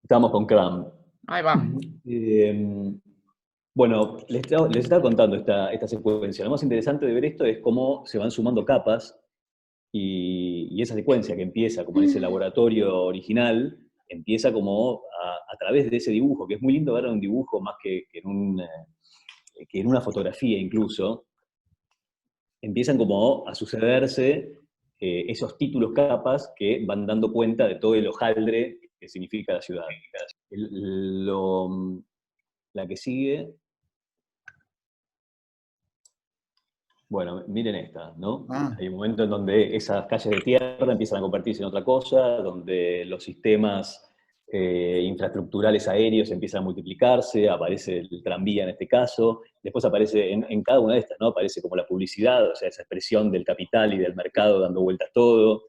Estamos con Cram. Ahí va. Eh, bueno, les estaba contando esta secuencia. Lo más interesante de ver esto es cómo se van sumando capas y esa secuencia que empieza como en ese laboratorio original, empieza como a través de ese dibujo, que es muy lindo ver un dibujo más que en una fotografía incluso, empiezan como a sucederse esos títulos capas que van dando cuenta de todo el hojaldre que significa la ciudad. La que sigue, bueno, miren esta, ¿no? Ah, Hay un momento en donde esas calles de tierra empiezan a convertirse en otra cosa, donde los sistemas infraestructurales aéreos empiezan a multiplicarse, aparece el tranvía en este caso, después aparece en cada una de estas, ¿no? Aparece como la publicidad, o sea, esa expresión del capital y del mercado dando vueltas todo.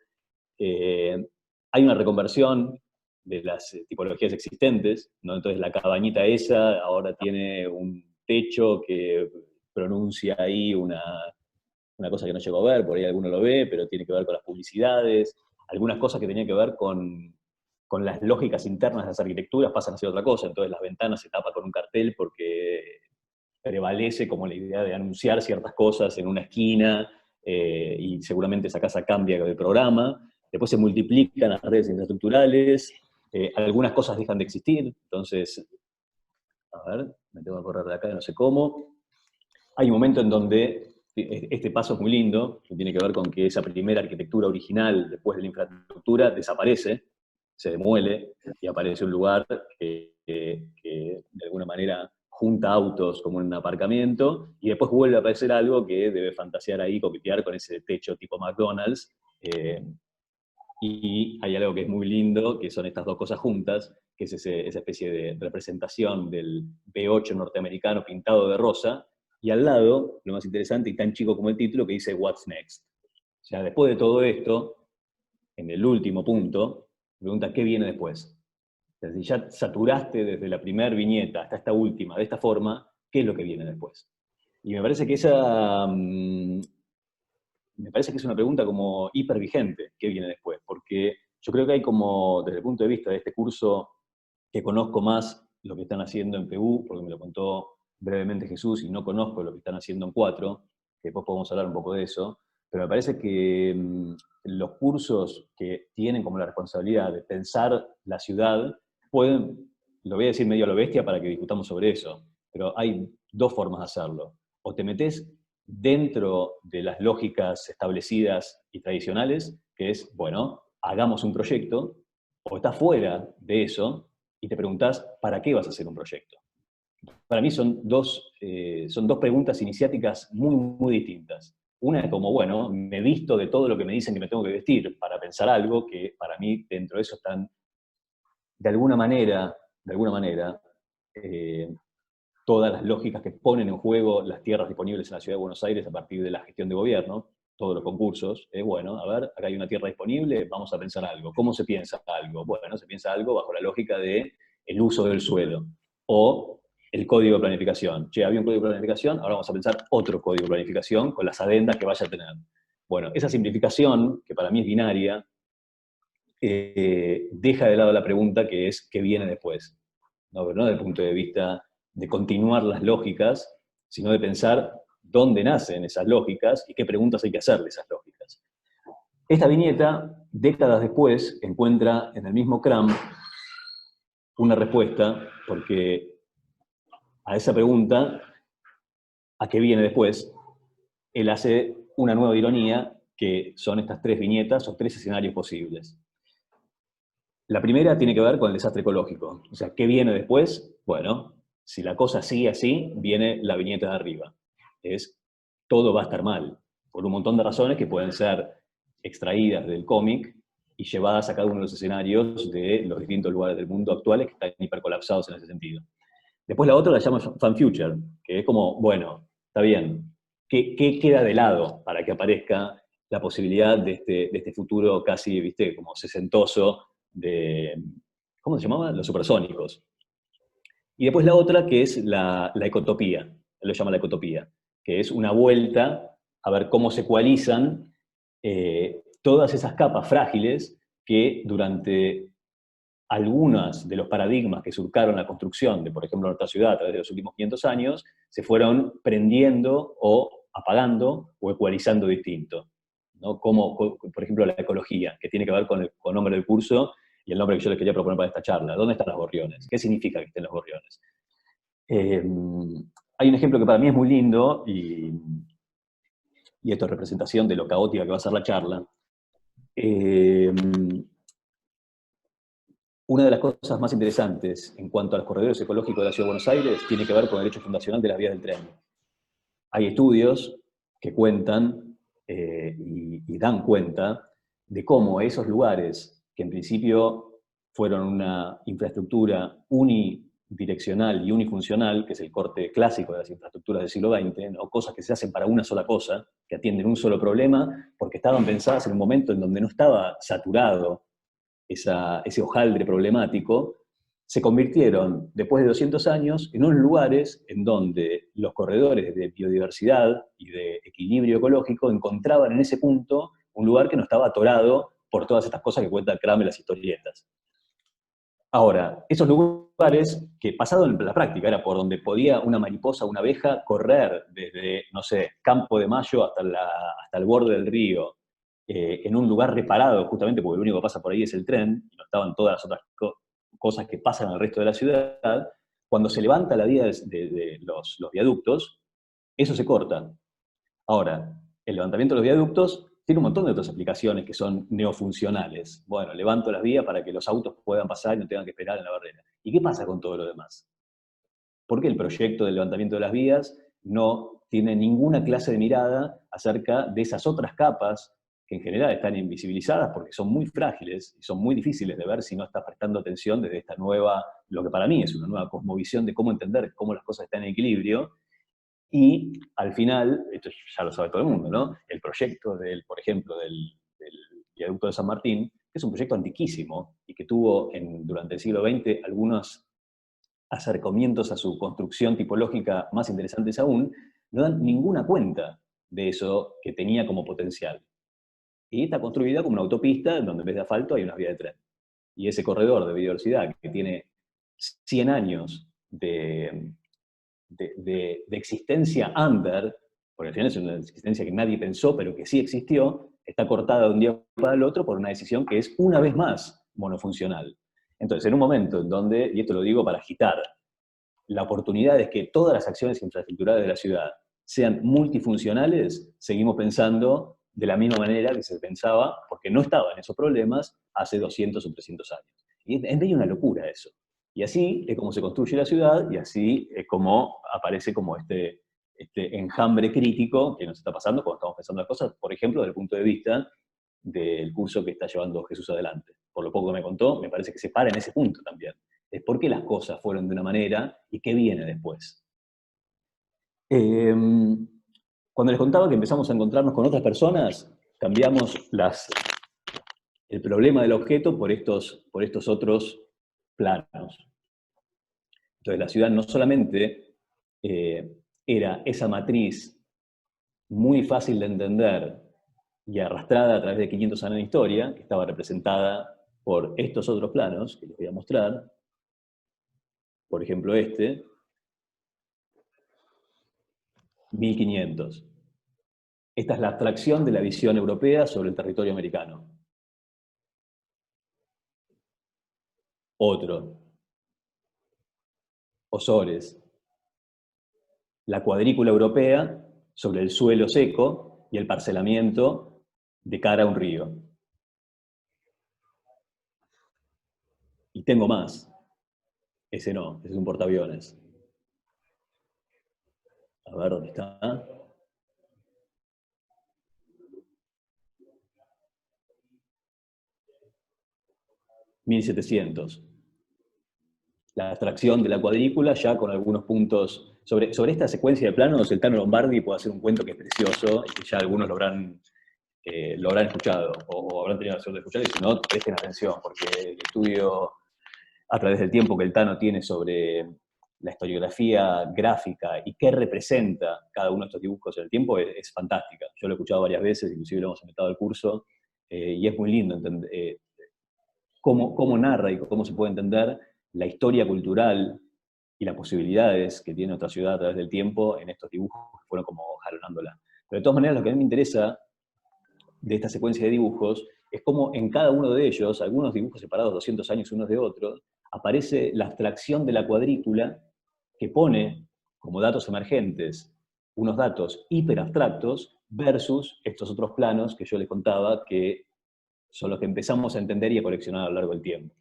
Eh, Hay una reconversión de las tipologías existentes, ¿no? Entonces la cabañita esa ahora tiene un techo que pronuncia ahí una cosa que no llegó a ver, por ahí alguno lo ve, pero tiene que ver con las publicidades, algunas cosas que tenían que ver con las lógicas internas de las arquitecturas pasan a ser otra cosa, entonces las ventanas se tapan con un cartel porque prevalece como la idea de anunciar ciertas cosas en una esquina, y seguramente esa casa cambia de programa, después se multiplican las redes infraestructurales, algunas cosas dejan de existir, entonces, a ver, me tengo que correr de acá, no sé cómo. Hay un momento en donde este paso es muy lindo, que tiene que ver con que esa primera arquitectura original, después de la infraestructura, desaparece, se demuele, y aparece un lugar que de alguna manera junta autos como en un aparcamiento, y después vuelve a aparecer algo que debe fantasear ahí, coquetear con ese techo tipo McDonald's, y hay algo que es muy lindo, que son estas dos cosas juntas, que es esa especie de representación del B8 norteamericano pintado de rosa, y al lado, lo más interesante y tan chico como el título, que dice What's Next. O sea, después de todo esto, en el último punto, pregunta ¿qué viene después? O sea, si ya saturaste desde la primera viñeta hasta esta última de esta forma, ¿qué es lo que viene después? Y me parece que me parece que es una pregunta como hipervigente, ¿qué viene después? Porque yo creo que hay como, desde el punto de vista de este curso, que conozco más lo que están haciendo en PU, porque me lo contó brevemente Jesús, y no conozco lo que están haciendo en 4, que después podemos hablar un poco de eso, pero me parece que los cursos que tienen como la responsabilidad de pensar la ciudad, pueden, lo voy a decir medio a lo bestia para que discutamos sobre eso, pero hay dos formas de hacerlo. O te metes dentro de las lógicas establecidas y tradicionales, que es, bueno, hagamos un proyecto, o estás fuera de eso y te preguntás, ¿para qué vas a hacer un proyecto? Para mí son dos preguntas iniciáticas muy, muy distintas. Una es como, bueno, me visto de todo lo que me dicen que me tengo que vestir para pensar algo, que para mí dentro de eso están, de alguna manera, eh, todas las lógicas que ponen en juego las tierras disponibles en la Ciudad de Buenos Aires a partir de la gestión de gobierno, todos los concursos, bueno, a ver, acá hay una tierra disponible, vamos a pensar algo. ¿Cómo se piensa algo? Bueno, se piensa algo bajo la lógica de el uso del suelo o el código de planificación. Che, había un código de planificación, ahora vamos a pensar otro código de planificación con las adendas que vaya a tener. Bueno, esa simplificación, que para mí es binaria, deja de lado la pregunta que es ¿qué viene después? No, pero no desde el punto de vista de continuar las lógicas, sino de pensar dónde nacen esas lógicas y qué preguntas hay que hacer de esas lógicas. Esta viñeta, décadas después, encuentra en el mismo Cram una respuesta, porque a esa pregunta, ¿a qué viene después? Él hace una nueva ironía, que son estas tres viñetas o tres escenarios posibles. La primera tiene que ver con el desastre ecológico. O sea, ¿qué viene después? Bueno, si la cosa sigue así, viene la viñeta de arriba. Es, todo va a estar mal, por un montón de razones que pueden ser extraídas del cómic y llevadas a cada uno de los escenarios de los distintos lugares del mundo actuales que están hipercolapsados en ese sentido. Después la otra la llama Fan Future, que es como, bueno, está bien, ¿qué queda de lado para que aparezca la posibilidad de este futuro casi, viste, como sesentoso de, ¿cómo se llamaba? Los supersónicos. Y después la otra que es la ecotopía, él lo llama la ecotopía, que es una vuelta a ver cómo se ecualizan todas esas capas frágiles que durante algunos de los paradigmas que surcaron la construcción de, por ejemplo, nuestra ciudad a través de los últimos 500 años, se fueron prendiendo o apagando o ecualizando distinto, ¿no? Como, por ejemplo, la ecología, que tiene que ver con el nombre del curso y el nombre que yo les quería proponer para esta charla. ¿Dónde están los gorriones? ¿Qué significa que estén los gorriones? Hay un ejemplo que para mí es muy lindo, y esto es representación de lo caótica que va a ser la charla. Una de las cosas más interesantes en cuanto a los corredores ecológicos de la Ciudad de Buenos Aires tiene que ver con el derecho fundacional de las vías del tren. Hay estudios que cuentan y dan cuenta de cómo esos lugares, que en principio fueron una infraestructura unidireccional y unifuncional, que es el corte clásico de las infraestructuras del siglo XX, ¿no? Cosas que se hacen para una sola cosa, que atienden un solo problema, porque estaban pensadas en un momento en donde no estaba saturado ese hojaldre problemático, se convirtieron, después de 200 años, en unos lugares en donde los corredores de biodiversidad y de equilibrio ecológico encontraban en ese punto un lugar que no estaba atorado por todas estas cosas que cuenta Kramer en las historietas. Ahora, esos lugares que, pasado en la práctica, era por donde podía una mariposa o una abeja correr desde, no sé, Campo de Mayo hasta el borde del río, en un lugar reparado, justamente porque lo único que pasa por ahí es el tren, y no estaban todas las otras cosas que pasan en el resto de la ciudad. Cuando se levanta la vía de los viaductos, eso se corta. Ahora, el levantamiento de los viaductos tiene un montón de otras aplicaciones que son neofuncionales. Bueno, levanto las vías para que los autos puedan pasar y no tengan que esperar en la barrera. ¿Y qué pasa con todo lo demás? Porque el proyecto del levantamiento de las vías no tiene ninguna clase de mirada acerca de esas otras capas que en general están invisibilizadas porque son muy frágiles y son muy difíciles de ver si no estás prestando atención desde esta nueva, lo que para mí es una nueva cosmovisión de cómo entender cómo las cosas están en equilibrio. Y al final, esto ya lo sabe todo el mundo, ¿no? El proyecto, por ejemplo, del viaducto de San Martín, que es un proyecto antiquísimo y que tuvo durante el siglo XX algunos acercamientos a su construcción tipológica más interesantes aún, no dan ninguna cuenta de eso que tenía como potencial. Y está construida como una autopista en donde en vez de asfalto hay una vía de tren. Y ese corredor de biodiversidad que tiene 100 años de existencia under, porque al final es una existencia que nadie pensó, pero que sí existió, está cortada de un día para el otro por una decisión que es una vez más monofuncional. Entonces, en un momento en donde, y esto lo digo para agitar, la oportunidad es que todas las acciones infraestructurales de la ciudad sean multifuncionales, seguimos pensando de la misma manera que se pensaba, porque no estaban esos problemas hace 200 o 300 años. Y es medio una locura eso. Y así es como se construye la ciudad, y así es como aparece como este enjambre crítico que nos está pasando cuando estamos pensando las cosas, por ejemplo, desde el punto de vista del curso que está llevando Jesús adelante. Por lo poco que me contó, me parece que se para en ese punto también. Es por qué las cosas fueron de una manera y qué viene después. Eh, Cuando les contaba que empezamos a encontrarnos con otras personas, cambiamos el problema del objeto por estos otros planos. Entonces la ciudad no solamente era esa matriz muy fácil de entender y arrastrada a través de 500 años de historia, que estaba representada por estos otros planos, que les voy a mostrar, por ejemplo 1500. Esta es la abstracción de la visión europea sobre el territorio americano. Otro, Osores, la cuadrícula europea sobre el suelo seco y el parcelamiento de cara a un río. Y tengo más. Ese no, ese es un portaaviones. A ver, ¿dónde está? ¿1700? La abstracción de la cuadrícula ya con algunos puntos. Sobre esta secuencia de planos, el Tano Lombardi puede hacer un cuento que es precioso y que ya algunos lo habrán escuchado o habrán tenido la suerte de escuchar, y si no, presten atención, porque el estudio a través del tiempo que el Tano tiene sobre la historiografía gráfica y qué representa cada uno de estos dibujos en el tiempo es fantástica. Yo lo he escuchado varias veces, inclusive lo hemos inventado al curso, y es muy lindo cómo narra y cómo se puede entender la historia cultural y las posibilidades que tiene otra ciudad a través del tiempo en estos dibujos que fueron como jalonándola. Pero de todas maneras, lo que a mí me interesa de esta secuencia de dibujos es cómo en cada uno de ellos, algunos dibujos separados 200 años unos de otros, aparece la abstracción de la cuadrícula que pone como datos emergentes unos datos hiperabstractos versus estos otros planos que yo les contaba que son los que empezamos a entender y a coleccionar a lo largo del tiempo.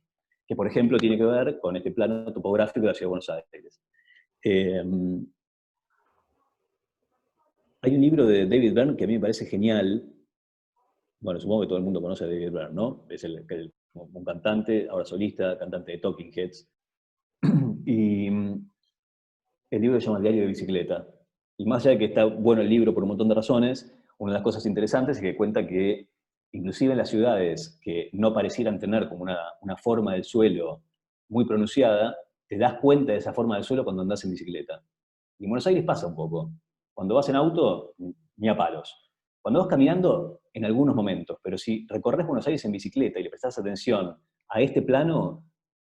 Que, por ejemplo, tiene que ver con este plano topográfico de la Ciudad de Buenos Aires. Eh, Hay un libro de David Byrne que a mí me parece genial. Bueno, supongo que todo el mundo conoce a David Byrne, ¿no? Es un cantante, ahora solista, cantante de Talking Heads. Y el libro se llama El diario de bicicleta. Y más allá de que está bueno el libro por un montón de razones, una de las cosas interesantes es que cuenta que inclusive en las ciudades que no parecieran tener como una forma del suelo muy pronunciada, te das cuenta de esa forma del suelo cuando andás en bicicleta. Y en Buenos Aires pasa un poco. Cuando vas en auto, ni a palos. Cuando vas caminando, en algunos momentos, pero si recorres Buenos Aires en bicicleta y le prestás atención a este plano,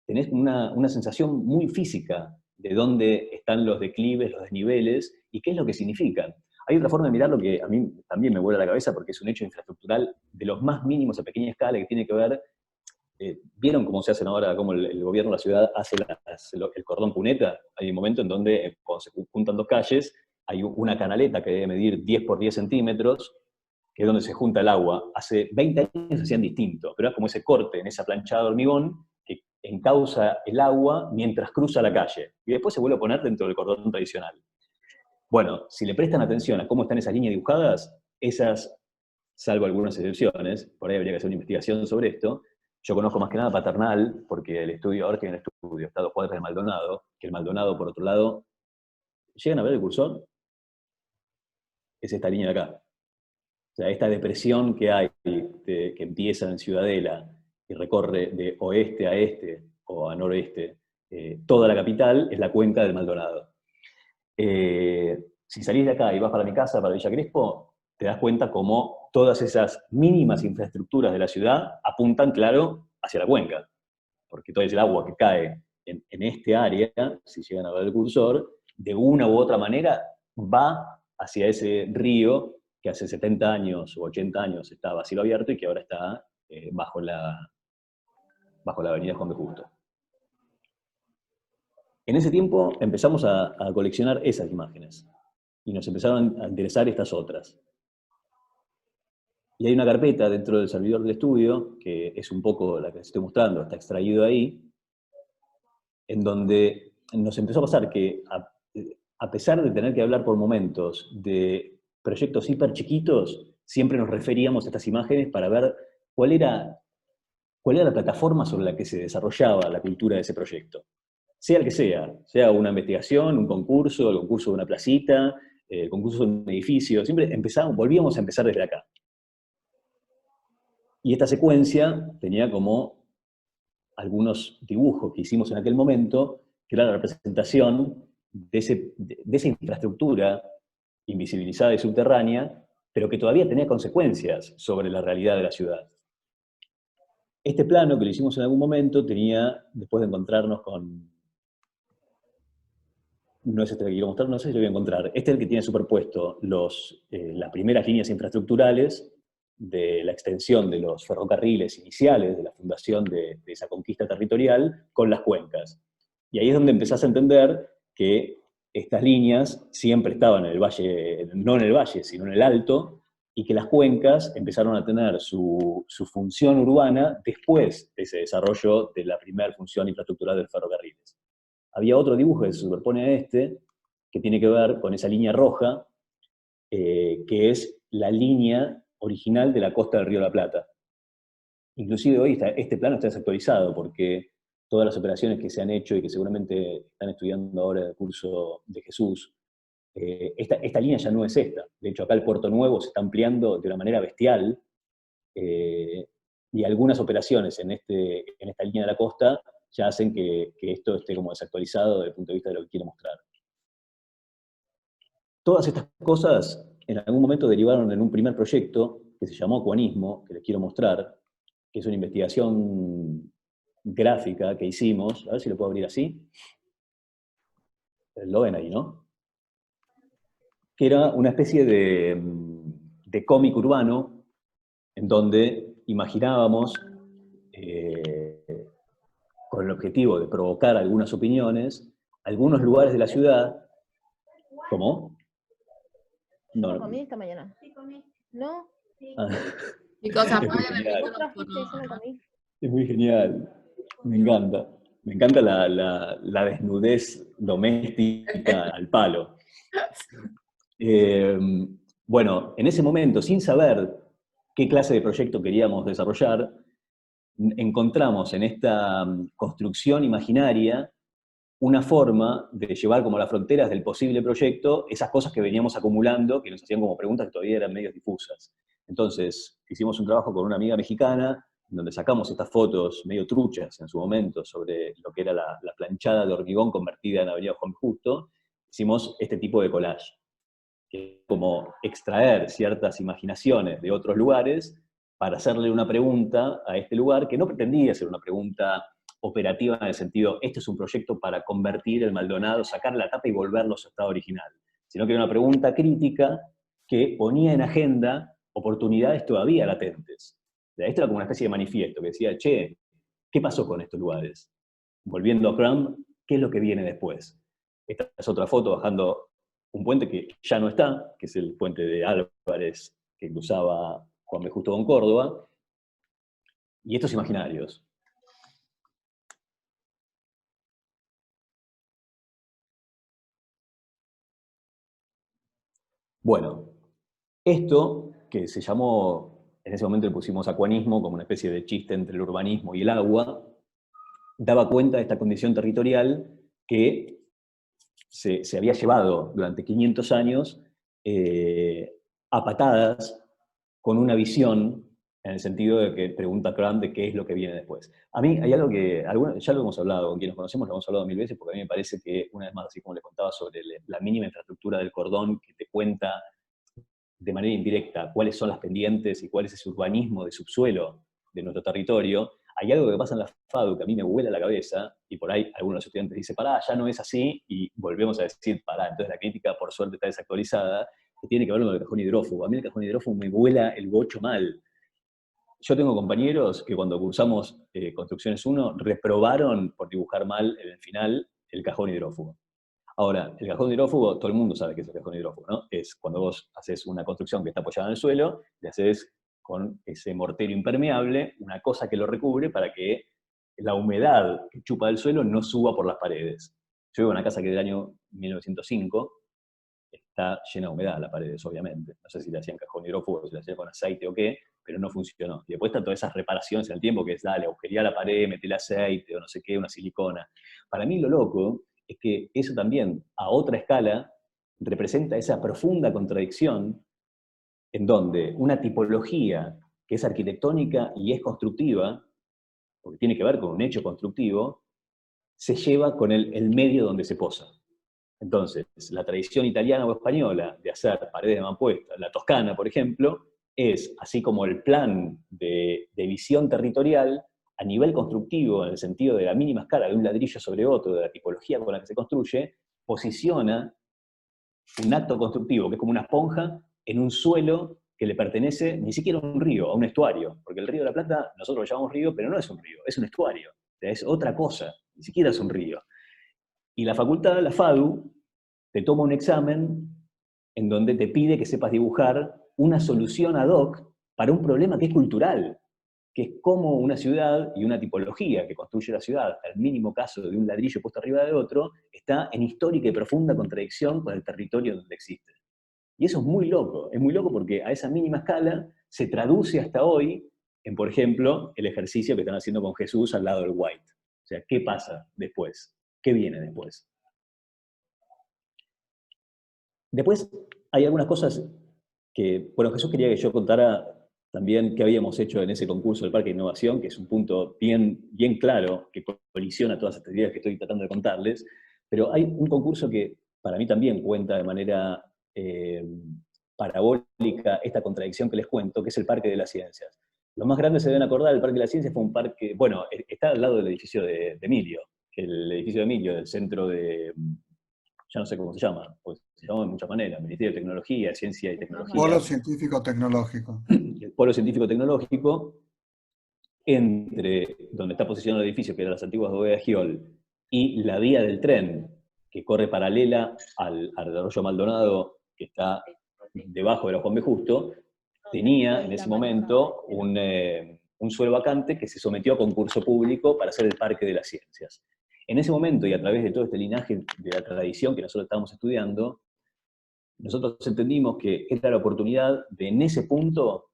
tenés una sensación muy física de dónde están los declives, los desniveles y qué es lo que significan. Hay otra forma de mirarlo que a mí también me vuela la cabeza porque es un hecho infraestructural de los más mínimos a pequeña escala que tiene que ver, ¿vieron cómo se hacen ahora, cómo el gobierno de la ciudad hace el cordón cuneta? Hay un momento en donde cuando se juntan dos calles, hay una canaleta que debe medir 10 por 10 centímetros, que es donde se junta el agua. Hace 20 años se hacían distinto, pero es como ese corte en esa planchada de hormigón que encausa el agua mientras cruza la calle. Y después se vuelve a poner dentro del cordón tradicional. Bueno, si le prestan atención a cómo están esas líneas dibujadas, esas, salvo algunas excepciones, por ahí habría que hacer una investigación sobre esto. Yo conozco más que nada Paternal, porque el estudio, ahora tiene un estudio, está a 2 cuadras del Maldonado, que el Maldonado, por otro lado, ¿llegan a ver el cursor? Es esta línea de acá. O sea, esta depresión que hay, que empieza en Ciudadela y recorre de oeste a este o a noroeste, toda la capital, es la cuenca del Maldonado. Si salís de acá y vas para mi casa, para Villa Crespo, te das cuenta cómo todas esas mínimas infraestructuras de la ciudad apuntan, claro, hacia la cuenca. Porque todo el agua que cae en este área, si llegan a ver el cursor, de una u otra manera va hacia ese río que hace 70 años o 80 años estaba a cielo abierto y que ahora está bajo la avenida Juan B. Justo. En ese tiempo empezamos a coleccionar esas imágenes y nos empezaron a interesar estas otras. Y hay una carpeta dentro del servidor del estudio, que es un poco la que les estoy mostrando, está extraído ahí, en donde nos empezó a pasar que, a pesar de tener que hablar por momentos de proyectos hiper chiquitos, siempre nos referíamos a estas imágenes para ver cuál era la plataforma sobre la que se desarrollaba la cultura de ese proyecto. Sea el que sea una investigación, un concurso, el concurso de una placita, el concurso de un edificio, siempre volvíamos a empezar desde acá. Y esta secuencia tenía como algunos dibujos que hicimos en aquel momento, que era la representación de esa infraestructura invisibilizada y subterránea, pero que todavía tenía consecuencias sobre la realidad de la ciudad. Este plano que lo hicimos en algún momento tenía, después de encontrarnos con... No es este que quiero mostrar, no sé si lo voy a encontrar. Este es el que tiene superpuesto las primeras líneas infraestructurales de la extensión de los ferrocarriles iniciales, de la fundación de esa conquista territorial, con las cuencas. Y ahí es donde empezás a entender que estas líneas siempre estaban en el valle, no en el valle, sino en el alto, y que las cuencas empezaron a tener su función urbana después de ese desarrollo de la primera función infraestructural del ferrocarril. Había otro dibujo que se superpone a este, que tiene que ver con esa línea roja, que es la línea original de la costa del Río de la Plata. Inclusive hoy este plano está desactualizado porque todas las operaciones que se han hecho y que seguramente están estudiando ahora el curso de Jesús, esta línea ya no es esta. De hecho, acá el Puerto Nuevo se está ampliando de una manera bestial, y algunas operaciones en esta línea de la costa ya hacen que esto esté como desactualizado desde el punto de vista de lo que quiero mostrar. Todas estas cosas en algún momento derivaron en un primer proyecto que se llamó Cuanismo, que les quiero mostrar, que es una investigación gráfica que hicimos, a ver si lo puedo abrir así, lo ven ahí, ¿no? Que era una especie de cómic urbano en donde imaginábamos, con el objetivo de provocar algunas opiniones, algunos lugares de la ciudad, ¿cómo? No No, comí esta mañana. ¿No? ah, Chicos, es muy apaguen el genial, ¿Vos trajiste y yo no micrófono. comí? es muy genial, me encanta. Me encanta la desnudez doméstica al palo. Eh, bueno, en ese momento, sin saber qué clase de proyecto queríamos desarrollar, encontramos en esta construcción imaginaria una forma de llevar como a las fronteras del posible proyecto esas cosas que veníamos acumulando, que nos hacían como preguntas que todavía eran medio difusas. Entonces, hicimos un trabajo con una amiga mexicana, donde sacamos estas fotos medio truchas en su momento sobre lo que era la planchada de hormigón convertida en Avenida Juan Justo. Hicimos este tipo de collage, que es como extraer ciertas imaginaciones de otros lugares para hacerle una pregunta a este lugar que no pretendía ser una pregunta operativa en el sentido, este es un proyecto para convertir el Maldonado, sacar la tapa y volverlo a su estado original, sino que era una pregunta crítica que ponía en agenda oportunidades todavía latentes. O sea, esto era como una especie de manifiesto que decía, che, ¿qué pasó con estos lugares? Volviendo a Crumb, ¿qué es lo que viene después? Esta es otra foto bajando un puente que ya no está, que es el puente de Álvarez que cruzaba Juan B. Justo con Córdoba, y estos imaginarios. Bueno, esto que se llamó, en ese momento le pusimos acuanismo como una especie de chiste entre el urbanismo y el agua, daba cuenta de esta condición territorial que se había llevado durante 500 años a patadas con una visión en el sentido de que pregunta Trump de qué es lo que viene después. A mí hay algo que, ya lo hemos hablado, con quienes nos conocemos lo hemos hablado 1000 veces, porque a mí me parece que, una vez más, así como les contaba sobre la mínima infraestructura del cordón, que te cuenta de manera indirecta cuáles son las pendientes y cuál es ese urbanismo de subsuelo de nuestro territorio, hay algo que pasa en la FADU que a mí me vuela la cabeza, y por ahí algunos de los estudiantes dicen, pará, ya no es así, y volvemos a decir, pará. Entonces la crítica, por suerte, está desactualizada, que tiene que ver con el cajón hidrófugo. A mí el cajón hidrófugo me vuela el bocho mal. Yo tengo compañeros que cuando cursamos Construcciones 1 reprobaron por dibujar mal en el final el cajón hidrófugo. Ahora, el cajón hidrófugo, todo el mundo sabe que es el cajón hidrófugo, ¿no? Es cuando vos haces una construcción que está apoyada en el suelo, le haces con ese mortero impermeable una cosa que lo recubre para que la humedad que chupa del suelo no suba por las paredes. Yo vivo en una casa que es del año 1905, está llena de humedad las paredes, obviamente. No sé si le hacían cajón hidrófugo, si le hacían con aceite o qué, pero no funcionó. Y después están todas esas reparaciones en el tiempo, que es, dale, agujería la pared, metele aceite o no sé qué, una silicona. Para mí lo loco es que eso también, a otra escala, representa esa profunda contradicción en donde una tipología que es arquitectónica y es constructiva, porque tiene que ver con un hecho constructivo, se lleva con el medio donde se posa. Entonces, la tradición italiana o española de hacer paredes de mampuesta, la toscana, por ejemplo, es así como el plan de visión territorial a nivel constructivo, en el sentido de la mínima escala de un ladrillo sobre otro, de la tipología con la que se construye, posiciona un acto constructivo que es como una esponja en un suelo que le pertenece ni siquiera a un río, a un estuario, porque el río de la Plata nosotros lo llamamos río, pero no es un río, es un estuario, o sea, es otra cosa, ni siquiera es un río. Y la facultad, la FADU, te toma un examen en donde te pide que sepas dibujar una solución ad hoc para un problema que es cultural, que es cómo una ciudad y una tipología que construye la ciudad, al mínimo caso de un ladrillo puesto arriba de otro, está en histórica y profunda contradicción con el territorio donde existe. Y eso es muy loco porque a esa mínima escala se traduce hasta hoy en, por ejemplo, el ejercicio que están haciendo con Jesús al lado del White. O sea, ¿qué pasa después? ¿Qué viene después? Después hay algunas cosas que, bueno, Jesús quería que yo contara también qué habíamos hecho en ese concurso del Parque de Innovación, que es un punto bien claro, que colisiona todas estas ideas que estoy tratando de contarles, pero hay un concurso que para mí también cuenta de manera parabólica esta contradicción que les cuento, que es el Parque de las Ciencias. Los más grandes se deben acordar, el Parque de la Ciencia fue un parque, bueno, está al lado del edificio de Emilio, el edificio de Emilio, del centro de, ya no sé cómo se llama, pues se llama de muchas maneras, Ministerio de Tecnología, Ciencia y Polo Tecnología, científico-tecnológico. el Polo Científico-Tecnológico, entre donde está posicionado el edificio, que eran las antiguas bodegas de Giol, y la vía del tren, que corre paralela al arroyo Maldonado, que está debajo de la Juan B. Justo, tenía en ese momento un suelo vacante que se sometió a concurso público para hacer el Parque de las Ciencias. En ese momento, y a través de todo este linaje de la tradición que nosotros estábamos estudiando, nosotros entendimos que era la oportunidad de, en ese punto,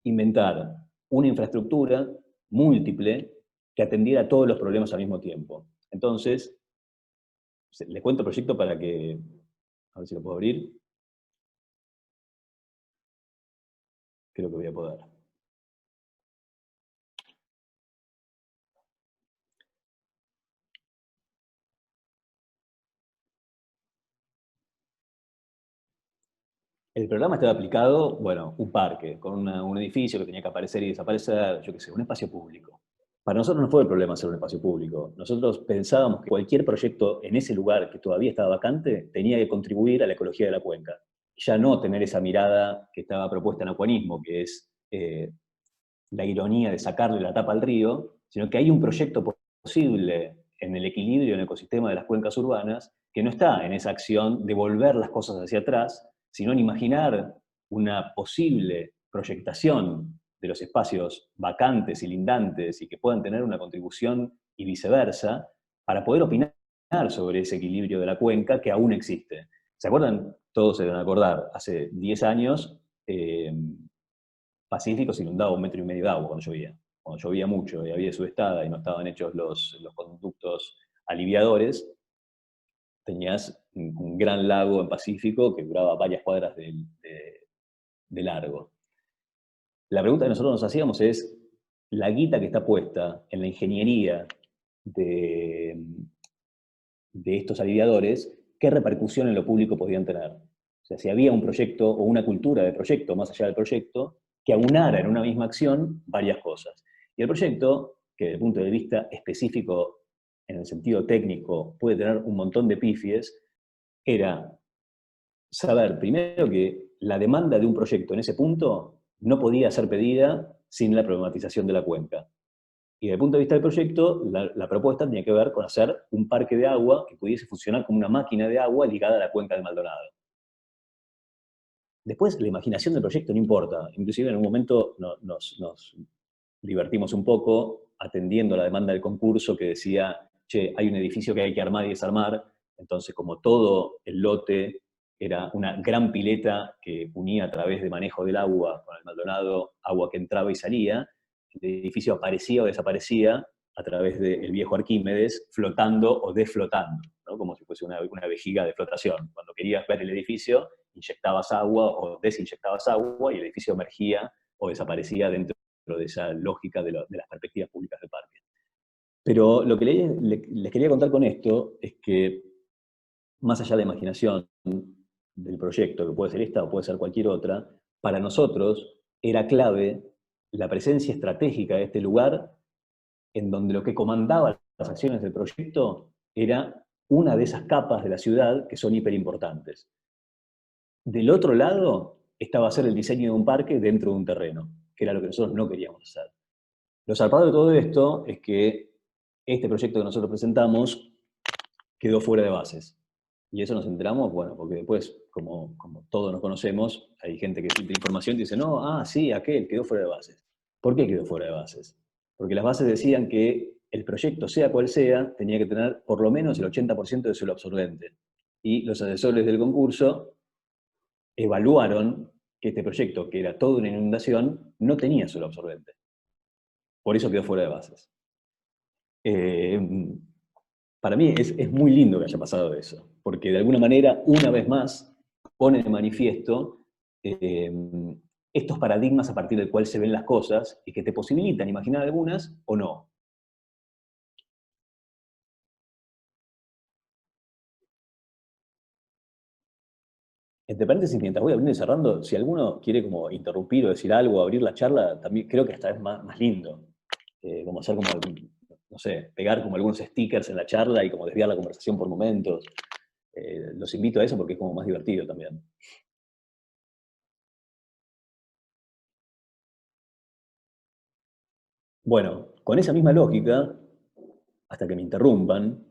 inventar una infraestructura múltiple que atendiera a todos los problemas al mismo tiempo. Entonces, les cuento el proyecto para que, a ver si lo puedo abrir. Creo que voy a poder. El programa estaba aplicado, bueno, un parque, con un edificio que tenía que aparecer y desaparecer, yo qué sé, un espacio público. Para nosotros no fue el problema hacer un espacio público. Nosotros pensábamos que cualquier proyecto en ese lugar que todavía estaba vacante tenía que contribuir a la ecología de la cuenca. Ya no tener esa mirada que estaba propuesta en Acuanismo, que es la ironía de sacarle la tapa al río, sino que hay un proyecto posible en el equilibrio en el ecosistema de las cuencas urbanas que no está en esa acción de volver las cosas hacia atrás, sino en imaginar una posible proyectación de los espacios vacantes y lindantes y que puedan tener una contribución y viceversa, para poder opinar sobre ese equilibrio de la cuenca que aún existe. ¿Se acuerdan? Todos se deben acordar, hace 10 años Pacífico se inundaba 1,5 metros de agua cuando llovía. Cuando llovía mucho y había subestada y no estaban hechos los conductos aliviadores, tenías un gran lago en Pacífico que duraba varias cuadras de largo. La pregunta que nosotros nos hacíamos es, la guita que está puesta en la ingeniería de, de estos aliviadores, ¿qué repercusión en lo público podían tener? O sea, si había un proyecto o una cultura de proyecto más allá del proyecto, que aunara en una misma acción varias cosas. Y el proyecto, que desde el punto de vista específico, en el sentido técnico, puede tener un montón de pifies, era saber primero que la demanda de un proyecto en ese punto no podía ser pedida sin la problematización de la cuenca. Y desde el punto de vista del proyecto, la propuesta tenía que ver con hacer un parque de agua que pudiese funcionar como una máquina de agua ligada a la cuenca del Maldonado. Después, la imaginación del proyecto no importa. Inclusive en un momento nos divertimos un poco atendiendo la demanda del concurso que decía, che, hay un edificio que hay que armar y desarmar, entonces como todo el lote era una gran pileta que unía a través de manejo del agua con el Maldonado, agua que entraba y salía, el edificio aparecía o desaparecía a través del viejo Arquímedes, flotando o desflotando, ¿no? Como si fuese una vejiga de flotación. Cuando querías ver el edificio, inyectabas agua o desinyectabas agua y el edificio emergía o desaparecía dentro de esa lógica de las perspectivas públicas del parque. Pero lo que les quería contar con esto es que, más allá de la imaginación del proyecto, que puede ser esta o puede ser cualquier otra, para nosotros era clave la presencia estratégica de este lugar, en donde lo que comandaba las acciones del proyecto era una de esas capas de la ciudad que son hiperimportantes. Del otro lado estaba hacer el diseño de un parque dentro de un terreno, que era lo que nosotros no queríamos hacer. Lo zarpado de todo esto es que este proyecto que nosotros presentamos quedó fuera de bases. Y eso nos enteramos, bueno, porque después, como todos nos conocemos, hay gente que filtra información y dice, no, sí, aquel quedó fuera de bases. ¿Por qué quedó fuera de bases? Porque las bases decían que el proyecto, sea cual sea, tenía que tener por lo menos el 80% de suelo absorbente. Y los asesores del concurso evaluaron que este proyecto, que era toda una inundación, no tenía suelo absorbente. Por eso quedó fuera de bases. Para mí es muy lindo que haya pasado eso, porque de alguna manera, una vez más, pone de manifiesto eh, estos paradigmas a partir del cual se ven las cosas y que te posibilitan imaginar algunas o no. Entre paréntesis, mientras voy abriendo y cerrando, si alguno quiere como interrumpir o decir algo, abrir la charla, también creo que esta vez más lindo. Como hacer como, no sé, pegar como algunos stickers en la charla y como desviar la conversación por momentos. Los invito a eso porque es como más divertido también. Bueno, con esa misma lógica, hasta que me interrumpan,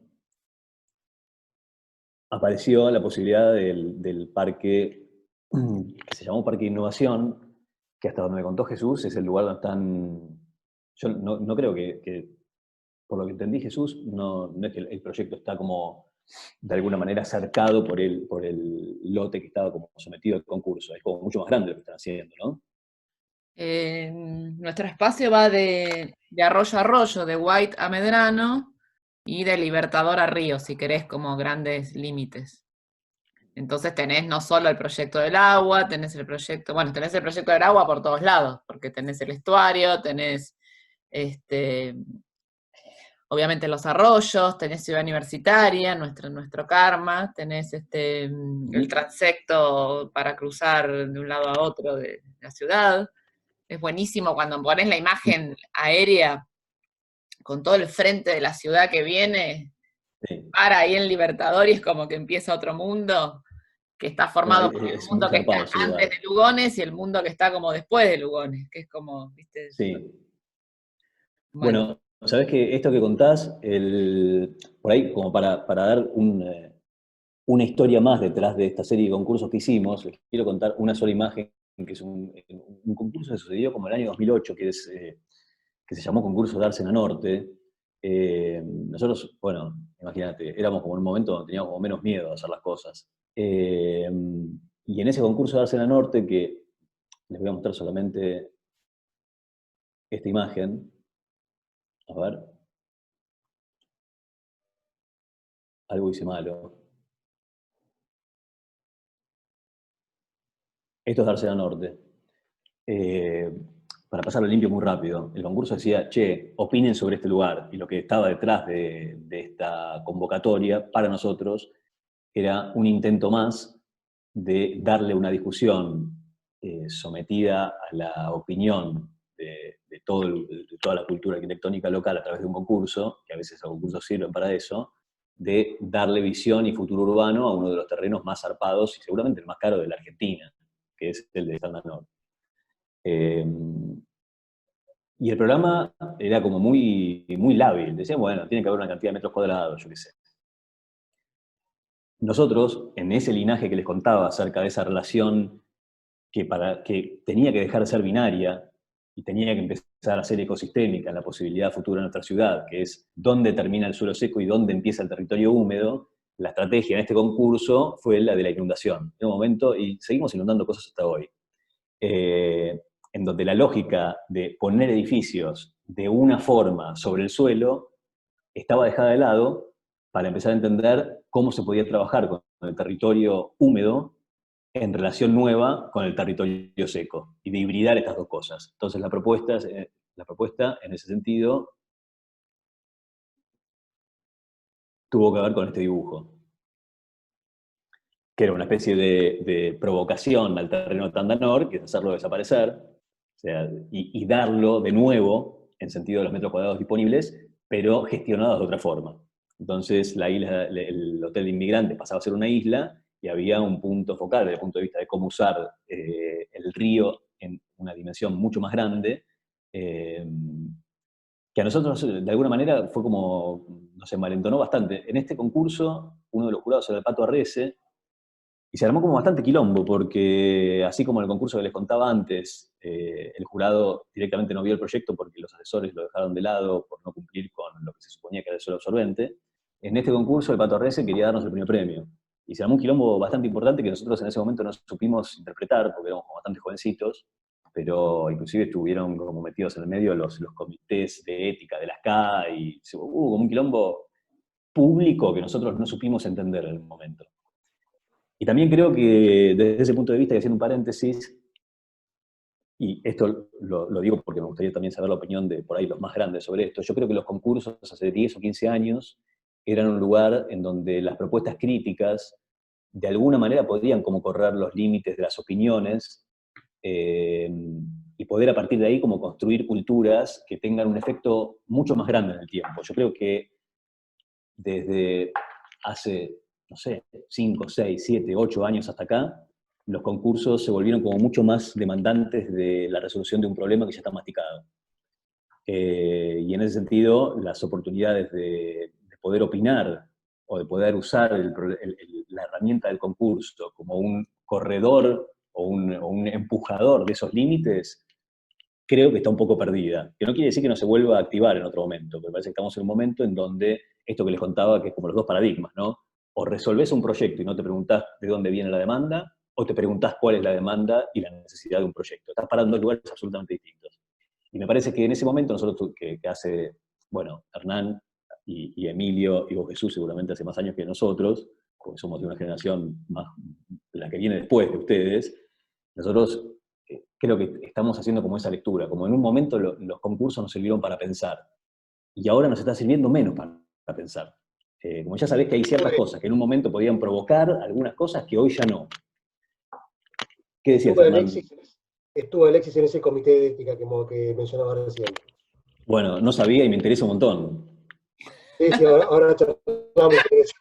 apareció la posibilidad del parque, que se llamó Parque de Innovación, que hasta donde me contó Jesús es el lugar donde están... Yo no creo que, por lo que entendí Jesús, no es que el proyecto está como de alguna manera cercado por el lote que estaba como sometido al concurso. Es como mucho más grande lo que están haciendo, ¿no? Nuestro espacio va de Arroyo a Arroyo, de White a Medrano y de Libertador a Río, si querés, como grandes límites. Entonces tenés no solo el proyecto del agua, tenés el proyecto del agua por todos lados, porque tenés el estuario, tenés obviamente los arroyos, tenés Ciudad Universitaria, nuestro Karma, tenés el transecto para cruzar de un lado a otro de la ciudad. Es buenísimo cuando pones la imagen aérea con todo el frente de la ciudad que viene, Sí. para ahí en Libertador y es como que empieza otro mundo que está No, formado por el es muy mundo que está zarpado ese antes lugar. de Lugones y el mundo que está como después de Lugones, que es como, ¿viste? Sí. Bueno. Bueno, sabés que esto que contás, por ahí, como para dar una historia más detrás de esta serie de concursos que hicimos, les quiero contar una sola imagen, que es un concurso que sucedió como el año 2008, que se llamó Concurso de Dársena Norte. Nosotros, bueno, imagínate, éramos como en un momento donde teníamos como menos miedo a hacer las cosas. Y en ese concurso de Dársena Norte, que les voy a mostrar solamente esta imagen, a ver, algo hice malo. Esto es Dársena Norte. Para pasarlo limpio muy rápido, el concurso decía, che, opinen sobre este lugar. Y lo que estaba detrás de esta convocatoria, para nosotros, era un intento más de darle una discusión sometida a la opinión de toda la cultura arquitectónica local a través de un concurso, que a veces los concursos sirven para eso, de darle visión y futuro urbano a uno de los terrenos más zarpados y seguramente el más caro de la Argentina, que es el de Santa Norte. Y el programa era como muy lábil. Decían, bueno, tiene que haber una cantidad de metros cuadrados, yo qué sé. Nosotros, en ese linaje que les contaba acerca de esa relación que tenía que dejar de ser binaria y tenía que empezar a ser ecosistémica en la posibilidad futura de nuestra ciudad, que es dónde termina el suelo seco y dónde empieza el territorio húmedo, la estrategia en este concurso fue la de la inundación. En un momento, y seguimos inundando cosas hasta hoy. En donde la lógica de poner edificios de una forma sobre el suelo estaba dejada de lado para empezar a entender cómo se podía trabajar con el territorio húmedo en relación nueva con el territorio seco y de hibridar estas dos cosas. Entonces la propuesta en ese sentido tuvo que ver con este dibujo, que era una especie de provocación al terreno Tandanor, que es hacerlo desaparecer, o sea, y darlo de nuevo, en sentido de los metros cuadrados disponibles, pero gestionados de otra forma. Entonces, la isla, el hotel de inmigrantes pasaba a ser una isla y había un punto focal desde el punto de vista de cómo usar el río en una dimensión mucho más grande, que a nosotros de alguna manera fue como, nos envalentonó bastante. En este concurso, uno de los jurados era el Pato Arrese, y se armó como bastante quilombo, porque así como en el concurso que les contaba antes, el jurado directamente no vio el proyecto porque los asesores lo dejaron de lado por no cumplir con lo que se suponía que era el suelo absorbente. En este concurso el Pato Arrese quería darnos el primer premio. Y se armó un quilombo bastante importante que nosotros en ese momento no supimos interpretar, porque éramos bastante jovencitos, pero inclusive estuvieron como metidos en el medio los comités de ética de las CA, y hubo como un quilombo público que nosotros no supimos entender en el momento. Y también creo que desde ese punto de vista, y haciendo un paréntesis, y esto lo digo porque me gustaría también saber la opinión de por ahí los más grandes sobre esto, yo creo que los concursos hace 10 o 15 años eran un lugar en donde las propuestas críticas de alguna manera podrían como correr los límites de las opiniones, y poder a partir de ahí como construir culturas que tengan un efecto mucho más grande en el tiempo. Yo creo que desde hace, no sé, 5, 6, 7, 8 años hasta acá, los concursos se volvieron como mucho más demandantes de la resolución de un problema que ya está masticado. Y en ese sentido, las oportunidades de poder opinar o de poder usar la herramienta del concurso como un corredor o un empujador de esos límites, creo que está un poco perdida. Que no quiere decir que no se vuelva a activar en otro momento, pero parece que estamos en un momento en donde, esto que les contaba, que es como los dos paradigmas, ¿no? O resolvés un proyecto y no te preguntás de dónde viene la demanda, o te preguntás cuál es la demanda y la necesidad de un proyecto. Estás parando en dos lugares absolutamente distintos. Y me parece que en ese momento nosotros, que hace, bueno, Hernán y Emilio y vos, Jesús, seguramente hace más años que nosotros, porque somos de una generación más, la que viene después de ustedes, nosotros creo que estamos haciendo como esa lectura, como en un momento los concursos nos sirvieron para pensar, y ahora nos está sirviendo menos para pensar. Como ya sabés que hay ciertas cosas que en un momento podían provocar algunas cosas que hoy ya no. ¿Qué decías, Hernán? Estuvo Alexis en ese comité de ética que mencionaba recién. Bueno, no sabía y me interesa un montón. Sí, ahora charlamos de eso.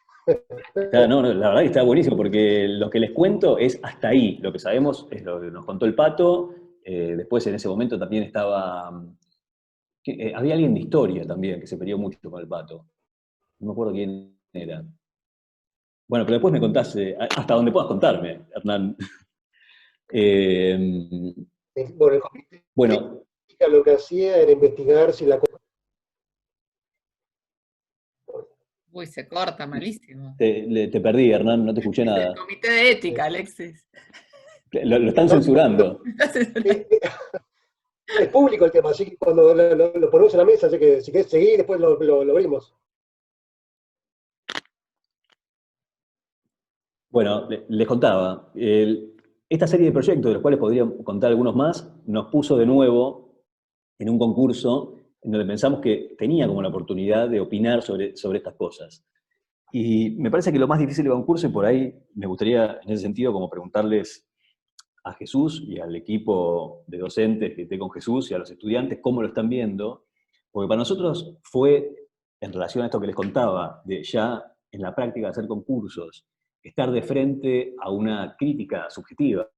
Claro, no, la verdad que está buenísimo, porque lo que les cuento es hasta ahí. Lo que sabemos es lo que nos contó el Pato. Después en ese momento también estaba... había alguien de historia también que se peleó mucho con el Pato. No me acuerdo quién era. Bueno, pero después me contás, hasta donde puedas contarme, Hernán. Bueno, el comité Bueno, lo que hacía era investigar si la... Uy, se corta, malísimo. te perdí, Hernán, no te escuché nada. El comité de ética, Alexis. Lo están censurando. Es público el tema, así que cuando lo ponemos en la mesa, así que si querés seguir, después lo abrimos. Bueno, les contaba, esta serie de proyectos, de los cuales podría contar algunos más, nos puso de nuevo en un concurso en donde pensamos que tenía como la oportunidad de opinar sobre estas cosas. Y me parece que lo más difícil del concurso, y por ahí me gustaría en ese sentido como preguntarles a Jesús y al equipo de docentes que esté con Jesús y a los estudiantes cómo lo están viendo, porque para nosotros fue, en relación a esto que les contaba, de ya en la práctica de hacer concursos, estar de frente a una crítica subjetiva,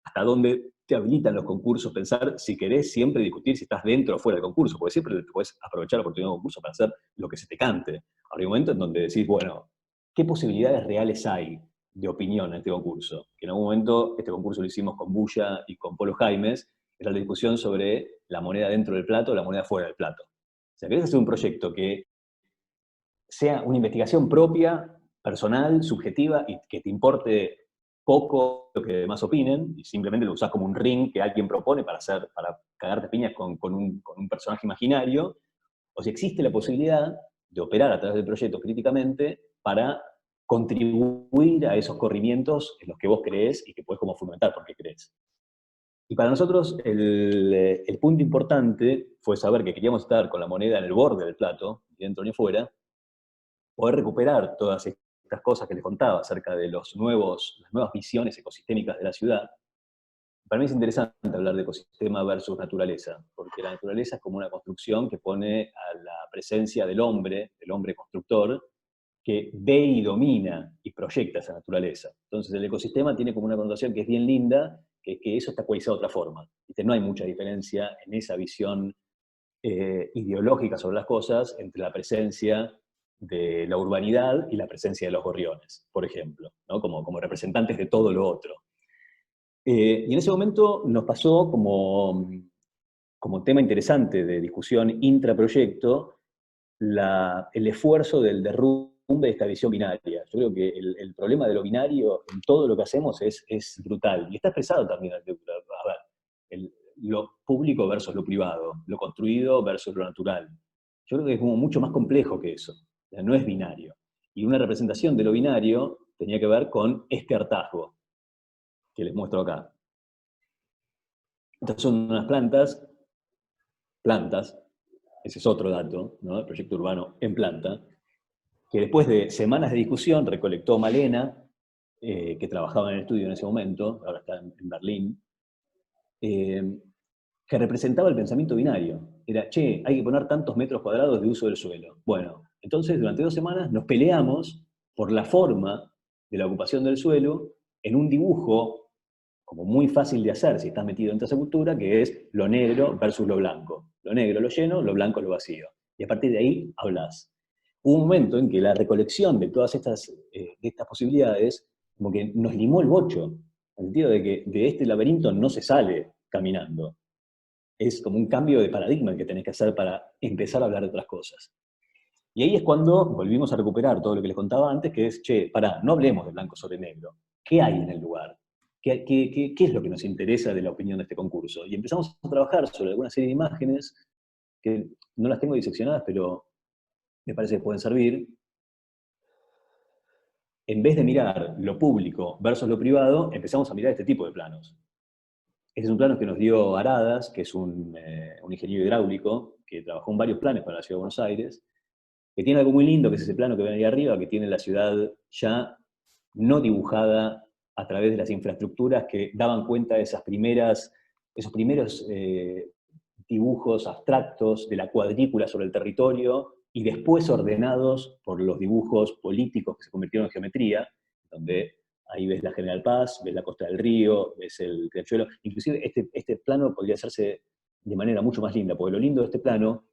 hasta dónde te habilitan los concursos, pensar si querés siempre discutir si estás dentro o fuera del concurso, porque siempre puedes aprovechar la oportunidad del concurso para hacer lo que se te cante. Ahora hay un momento en donde decís, bueno, ¿qué posibilidades reales hay de opinión en este concurso? Que en algún momento, este concurso lo hicimos con Bulla y con Polo Jaimes, era la discusión sobre la moneda dentro del plato o la moneda fuera del plato. O sea, querés hacer un proyecto que sea una investigación propia, personal, subjetiva, y que te importe poco lo que demás opinen, y simplemente lo usás como un ring que alguien propone para cagarte piñas con un personaje imaginario, o si existe la posibilidad de operar a través del proyecto críticamente para contribuir a esos corrimientos en los que vos creés y que podés como fundamentar por qué creés. Y para nosotros el punto importante fue saber que queríamos estar con la moneda en el borde del plato, ni dentro ni fuera, poder recuperar todas estas cosas que les contaba acerca de las nuevas visiones ecosistémicas de la ciudad. Para mí es interesante hablar de ecosistema versus naturaleza, porque la naturaleza es como una construcción que pone a la presencia del hombre constructor, que ve y domina y proyecta esa naturaleza. Entonces el ecosistema tiene como una connotación que es bien linda, que es que eso está cualizado de otra forma. No hay mucha diferencia en esa visión ideológica sobre las cosas entre la presencia de la urbanidad y la presencia de los gorriones, por ejemplo, ¿no? como representantes de todo lo otro. Y en ese momento nos pasó como tema interesante de discusión intraproyecto el esfuerzo del derrumbe de esta visión binaria. Yo creo que el problema de lo binario en todo lo que hacemos es brutal, y está expresado también en la lectura. A ver, lo público versus lo privado, lo construido versus lo natural. Yo creo que es como mucho más complejo que eso, o sea, no es binario. Y una representación de lo binario tenía que ver con este hartazgo que les muestro acá. Estas son unas plantas, ese es otro dato, ¿no? El proyecto urbano en planta, que después de semanas de discusión recolectó Malena, que trabajaba en el estudio en ese momento, ahora está en Berlín, que representaba el pensamiento binario. Era, che, hay que poner tantos metros cuadrados de uso del suelo. Bueno, entonces durante 2 semanas nos peleamos por la forma de la ocupación del suelo en un dibujo como muy fácil de hacer si estás metido en esa cultura, que es lo negro versus lo blanco. Lo negro lo lleno, lo blanco lo vacío. Y a partir de ahí hablas. Hubo un momento en que la recolección de todas estas posibilidades como que nos limó el bocho, en el sentido de que de este laberinto no se sale caminando. Es como un cambio de paradigma que tenés que hacer para empezar a hablar de otras cosas. Y ahí es cuando volvimos a recuperar todo lo que les contaba antes, que es, che, pará, no hablemos de blanco sobre negro. ¿Qué hay en el lugar? ¿Qué es lo que nos interesa de la opinión de este concurso? Y empezamos a trabajar sobre alguna serie de imágenes, que no las tengo diseccionadas, pero me parece que pueden servir. En vez de mirar lo público versus lo privado, empezamos a mirar este tipo de planos. Este es un plano que nos dio Aradas, que es un ingeniero hidráulico, que trabajó en varios planes para la Ciudad de Buenos Aires, que tiene algo muy lindo, que es ese plano que ven ahí arriba, que tiene la ciudad ya no dibujada a través de las infraestructuras que daban cuenta de esos primeros dibujos abstractos de la cuadrícula sobre el territorio, y después ordenados por los dibujos políticos que se convirtieron en geometría, donde ahí ves la General Paz, ves la Costa del Río, ves el Riachuelo. Inclusive este plano podría hacerse de manera mucho más linda, porque lo lindo de este plano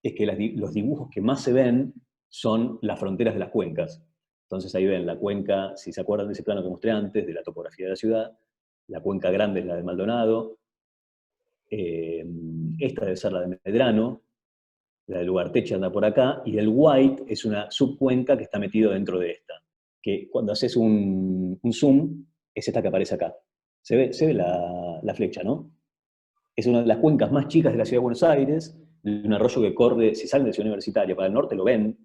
es que los dibujos que más se ven son las fronteras de las cuencas. Entonces ahí ven la cuenca, si se acuerdan de ese plano que mostré antes, de la topografía de la ciudad, la cuenca grande es la de Maldonado, esta debe ser la de Medrano, la del Ugarteche anda por acá, y el White es una subcuenca que está metido dentro de esta, que cuando haces un zoom, es esta que aparece acá. Se ve la flecha, ¿no? Es una de las cuencas más chicas de la Ciudad de Buenos Aires, un arroyo que corre, si salen de Ciudad Universitaria para el norte lo ven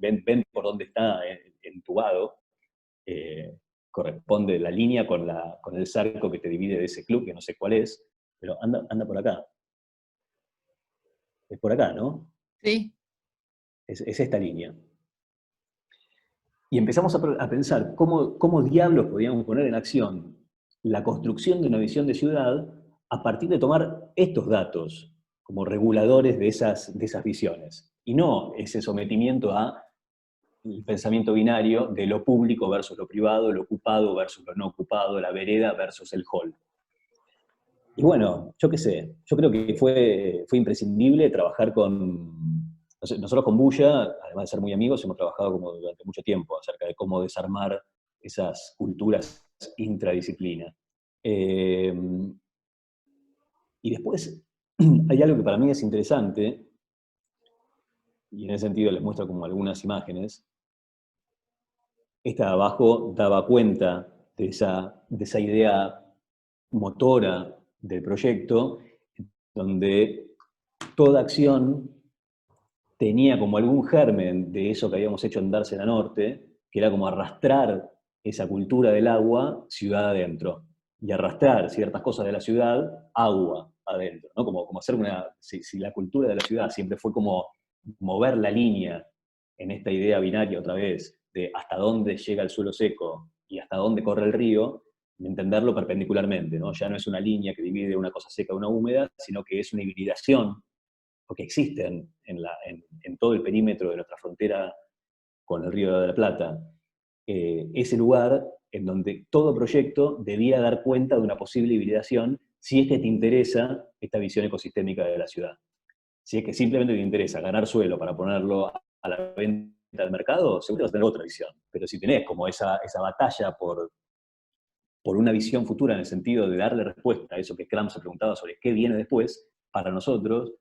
por dónde está entubado, corresponde la línea con el cerco que te divide de ese club, que no sé cuál es, pero anda por acá. Es por acá, ¿no? Sí. Es esta línea. Y empezamos a pensar cómo diablos podíamos poner en acción la construcción de una visión de ciudad a partir de tomar estos datos como reguladores de esas visiones. Y no ese sometimiento a el pensamiento binario de lo público versus lo privado, lo ocupado versus lo no ocupado, la vereda versus el hall. Y bueno, yo qué sé, yo creo que fue imprescindible trabajar con... Nosotros con Bulla, además de ser muy amigos, hemos trabajado como durante mucho tiempo acerca de cómo desarmar esas culturas intradisciplina. Y después hay algo que para mí es interesante, y en ese sentido les muestro como algunas imágenes. Esta de abajo daba cuenta de esa idea motora del proyecto, donde toda acción tenía como algún germen de eso que habíamos hecho en Dársena Norte, que era como arrastrar esa cultura del agua ciudad adentro, y arrastrar ciertas cosas de la ciudad agua adentro, ¿no? Como hacer si la cultura de la ciudad siempre fue como mover la línea en esta idea binaria otra vez, de hasta dónde llega el suelo seco y hasta dónde corre el río, de entenderlo perpendicularmente, ¿no? Ya no es una línea que divide una cosa seca de una húmeda, sino que es una hibridación, porque existen en todo el perímetro de nuestra frontera con el Río de la Plata, ese lugar en donde todo proyecto debía dar cuenta de una posible hibridación si es que te interesa esta visión ecosistémica de la ciudad. Si es que simplemente te interesa ganar suelo para ponerlo a la venta del mercado, seguro vas a tener otra visión. Pero si tenés como esa batalla por una visión futura en el sentido de darle respuesta a eso que Cram se preguntaba sobre qué viene después, para nosotros,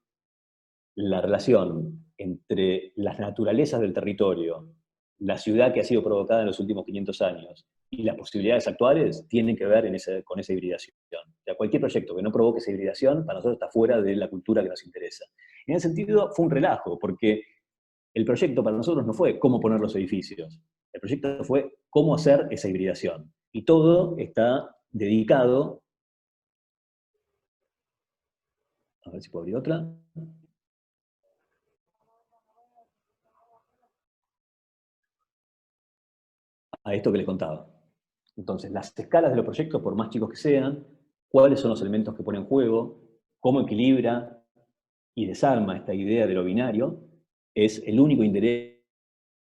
la relación entre las naturalezas del territorio, la ciudad que ha sido provocada en los últimos 500 años y las posibilidades actuales tienen que ver con esa hibridación. O sea, cualquier proyecto que no provoque esa hibridación, para nosotros está fuera de la cultura que nos interesa. En ese sentido, fue un relajo, porque el proyecto para nosotros no fue cómo poner los edificios, el proyecto fue cómo hacer esa hibridación. Y todo está dedicado, a ver si puedo abrir otra, a esto que les contaba. Entonces, las escalas de los proyectos, por más chicos que sean, cuáles son los elementos que pone en juego, cómo equilibra y desarma esta idea de lo binario, es el único interés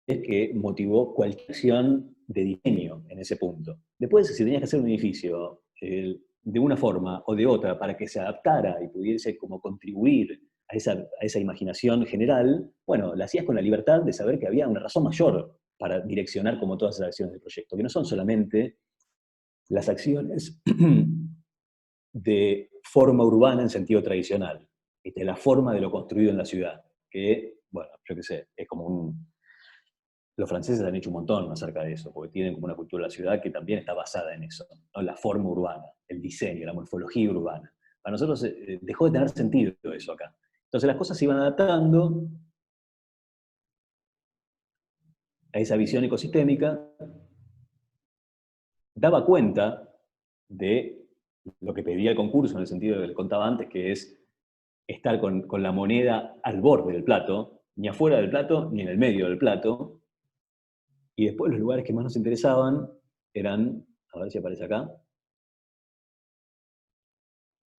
que motivó cualquier acción de diseño en ese punto. Después, si tenías que hacer un edificio de una forma o de otra para que se adaptara y pudiese como contribuir a esa imaginación general, bueno, la hacías con la libertad de saber que había una razón mayor para direccionar como todas esas acciones del proyecto, que no son solamente las acciones de forma urbana en sentido tradicional, de la forma de lo construido en la ciudad, que, bueno, yo qué sé, es como un... Los franceses han hecho un montón acerca de eso, porque tienen como una cultura de la ciudad que también está basada en eso, ¿no? La forma urbana, el diseño, la morfología urbana. Para nosotros dejó de tener sentido eso acá. Entonces las cosas se iban adaptando a esa visión ecosistémica, daba cuenta de lo que pedía el concurso, en el sentido que le contaba antes, que es estar con la moneda al borde del plato, ni afuera del plato, ni en el medio del plato. Y después los lugares que más nos interesaban eran, a ver si aparece acá,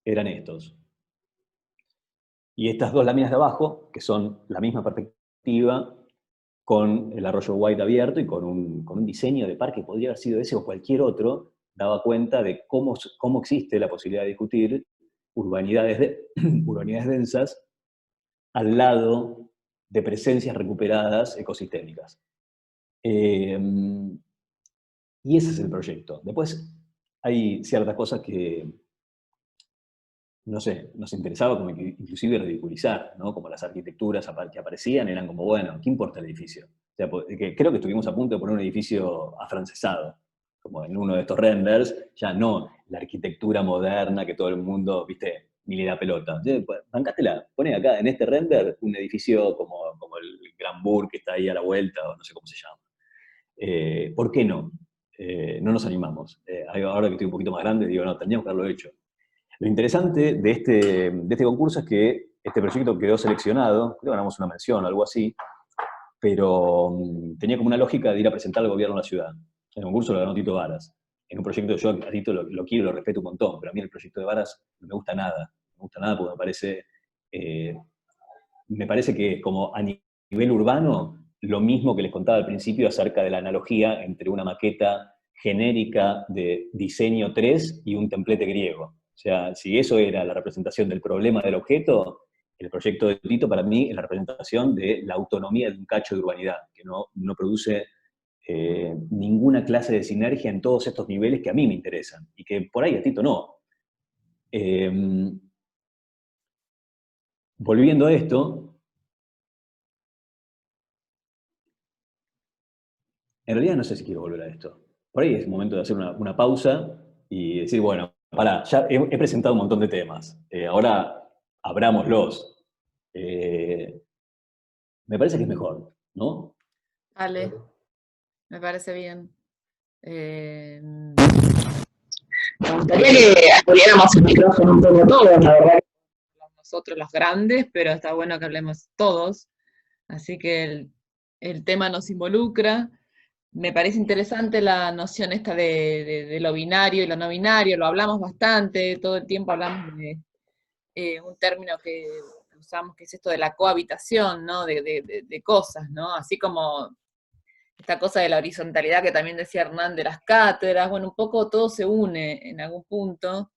eran estos. Y estas dos láminas de abajo, que son la misma perspectiva, con el arroyo White abierto y con un diseño de parque, podría haber sido ese o cualquier otro, daba cuenta de cómo existe la posibilidad de discutir urbanidades densas al lado de presencias recuperadas ecosistémicas. Y ese es el proyecto. Después hay ciertas cosas que, no sé, nos interesaba como inclusive ridiculizar, ¿no? Como las arquitecturas que aparecían eran como, bueno, ¿qué importa el edificio? O sea, creo que estuvimos a punto de poner un edificio afrancesado, como en uno de estos renders, ya no la arquitectura moderna que todo el mundo, viste, ni le da pelota. Bancátela, poné acá en este render un edificio como el Gran Burg que está ahí a la vuelta, o no sé cómo se llama. ¿Por qué no? No nos animamos. Ahora que estoy un poquito más grande, digo, no, tendríamos que haberlo hecho. Lo interesante de este concurso es que este proyecto quedó seleccionado, creo que ganamos una mención o algo así, pero tenía como una lógica de ir a presentar al gobierno de la ciudad. El concurso lo ganó Tito Varas. En un proyecto yo a Tito lo quiero y lo respeto un montón, pero a mí el proyecto de Varas no me gusta nada. No me gusta nada porque me parece que como a nivel urbano, lo mismo que les contaba al principio acerca de la analogía entre una maqueta genérica de diseño 3 y un templete griego. O sea, si eso era la representación del problema del objeto, el proyecto de Tito para mí es la representación de la autonomía de un cacho de urbanidad, que no produce ninguna clase de sinergia en todos estos niveles que a mí me interesan, y que por ahí a Tito no. Volviendo a esto, en realidad no sé si quiero volver a esto. Por ahí es el momento de hacer una pausa y decir, bueno, pará, ya he presentado un montón de temas, ahora abrámoslos. Me parece que es mejor, ¿no? Vale, me parece bien. Me gustaría que abriéramos el micrófono un poco todos, la verdad. Nosotros los grandes, pero está bueno que hablemos todos. Así que el tema nos involucra. Me parece interesante la noción esta de lo binario y lo no binario, lo hablamos bastante, todo el tiempo hablamos de un término que usamos, que es esto de la cohabitación, ¿no? De cosas, ¿no? Así como esta cosa de la horizontalidad que también decía Hernán de las cátedras, bueno, un poco todo se une en algún punto,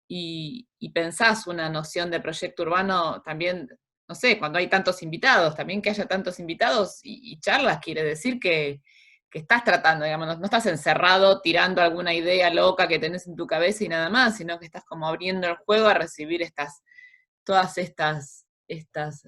y pensás una noción de proyecto urbano también, no sé, cuando hay tantos invitados, también que haya tantos invitados y charlas quiere decir que estás tratando, digamos, no estás encerrado tirando alguna idea loca que tenés en tu cabeza y nada más, sino que estás como abriendo el juego a recibir todas estas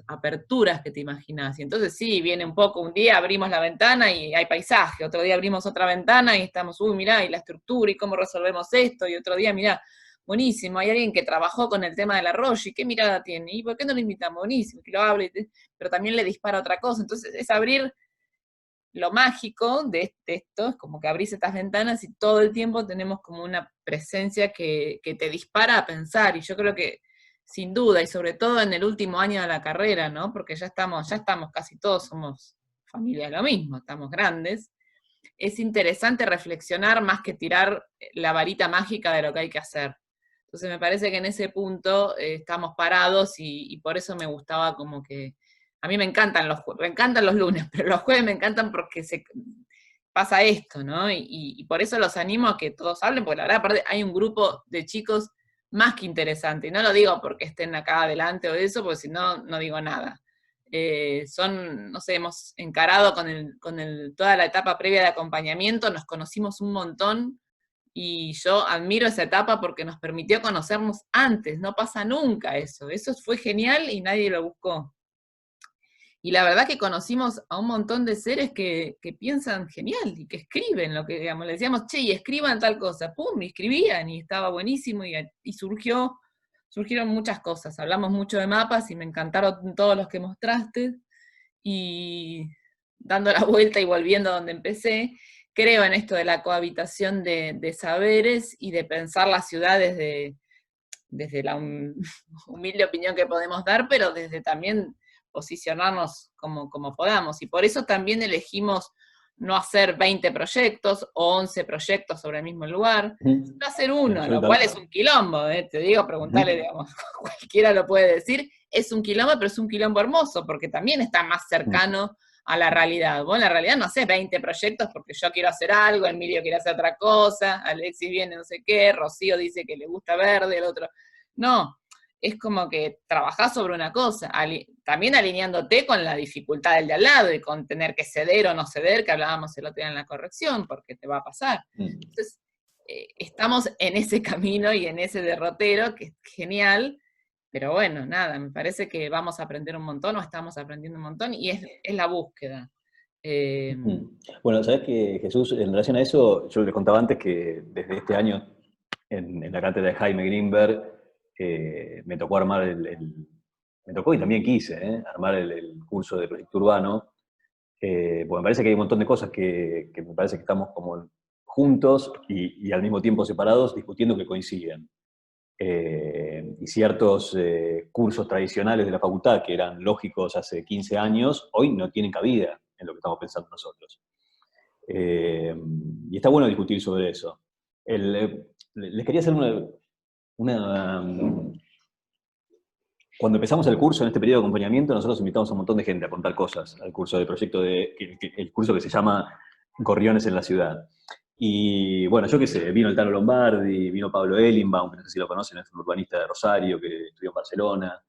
aperturas que te imaginas. Y entonces sí, viene un poco, un día abrimos la ventana y hay paisaje, otro día abrimos otra ventana y estamos, mirá, y la estructura y cómo resolvemos esto, y otro día, mirá, buenísimo, hay alguien que trabajó con el tema del arroyo, y qué mirada tiene, y por qué no lo invitamos, buenísimo, que lo hable, pero también le dispara otra cosa. Entonces es abrir lo mágico de esto, es como que abrís estas ventanas y todo el tiempo tenemos como una presencia que te dispara a pensar, y yo creo que sin duda, y sobre todo en el último año de la carrera, ¿no? Porque ya estamos casi todos, somos familia de lo mismo, estamos grandes, es interesante reflexionar más que tirar la varita mágica de lo que hay que hacer. Entonces me parece que en ese punto estamos parados y por eso me gustaba como que... A mí me encantan los lunes, pero los jueves me encantan porque pasa esto, ¿no? Y por eso los animo a que todos hablen, porque la verdad, aparte, hay un grupo de chicos más que interesante. Y no lo digo porque estén acá adelante o eso, porque si no, no digo nada. No sé, hemos encarado toda la etapa previa de acompañamiento, nos conocimos un montón, y yo admiro esa etapa porque nos permitió conocernos antes, no pasa nunca eso. Eso fue genial y nadie lo buscó. Y la verdad que conocimos a un montón de seres que piensan genial y que escriben lo que, digamos, le decíamos, che, y escriban tal cosa, pum, y escribían, y estaba buenísimo, y surgieron muchas cosas. Hablamos mucho de mapas y me encantaron todos los que mostraste, y dando la vuelta y volviendo a donde empecé, creo en esto de la cohabitación de saberes y de pensar la ciudad desde la humilde opinión que podemos dar, pero desde también posicionarnos como podamos. Y por eso también elegimos no hacer 20 proyectos o 11 proyectos sobre el mismo lugar, sino hacer uno, lo cual es un quilombo, te digo, preguntarle, digamos, cualquiera lo puede decir, es un quilombo, pero es un quilombo hermoso, porque también está más cercano a la realidad. Vos en la realidad no hacés 20 proyectos porque yo quiero hacer algo, Emilio quiere hacer otra cosa, Alexis viene no sé qué, Rocío dice que le gusta verde, el otro... No, es como que trabajás sobre una cosa, también alineándote con la dificultad del de al lado y con tener que ceder o no ceder, que hablábamos el otro día en la corrección, porque te va a pasar. Entonces, estamos en ese camino y en ese derrotero, que es genial, pero bueno, nada, me parece que vamos a aprender un montón, o estamos aprendiendo un montón, y es la búsqueda. Bueno, sabes que, Jesús, en relación a eso, yo les contaba antes que desde este año, en la cátedra de Jaime Greenberg, me tocó armar me tocó y también quise, armar el curso de proyecto urbano, porque me parece que hay un montón de cosas que me parece que estamos como juntos y al mismo tiempo separados discutiendo que coinciden. Y ciertos cursos tradicionales de la facultad que eran lógicos hace 15 años, hoy no tienen cabida en lo que estamos pensando nosotros. Y está bueno discutir sobre eso. Les quería hacer cuando empezamos el curso, en este periodo de acompañamiento, nosotros invitamos a un montón de gente a contar cosas al curso de proyecto, el curso que se llama Gorriones en la Ciudad. Y bueno, yo qué sé, vino el Tano Lombardi, vino Pablo Ellenbaum, que no sé si lo conocen, es un urbanista de Rosario que estudió en Barcelona.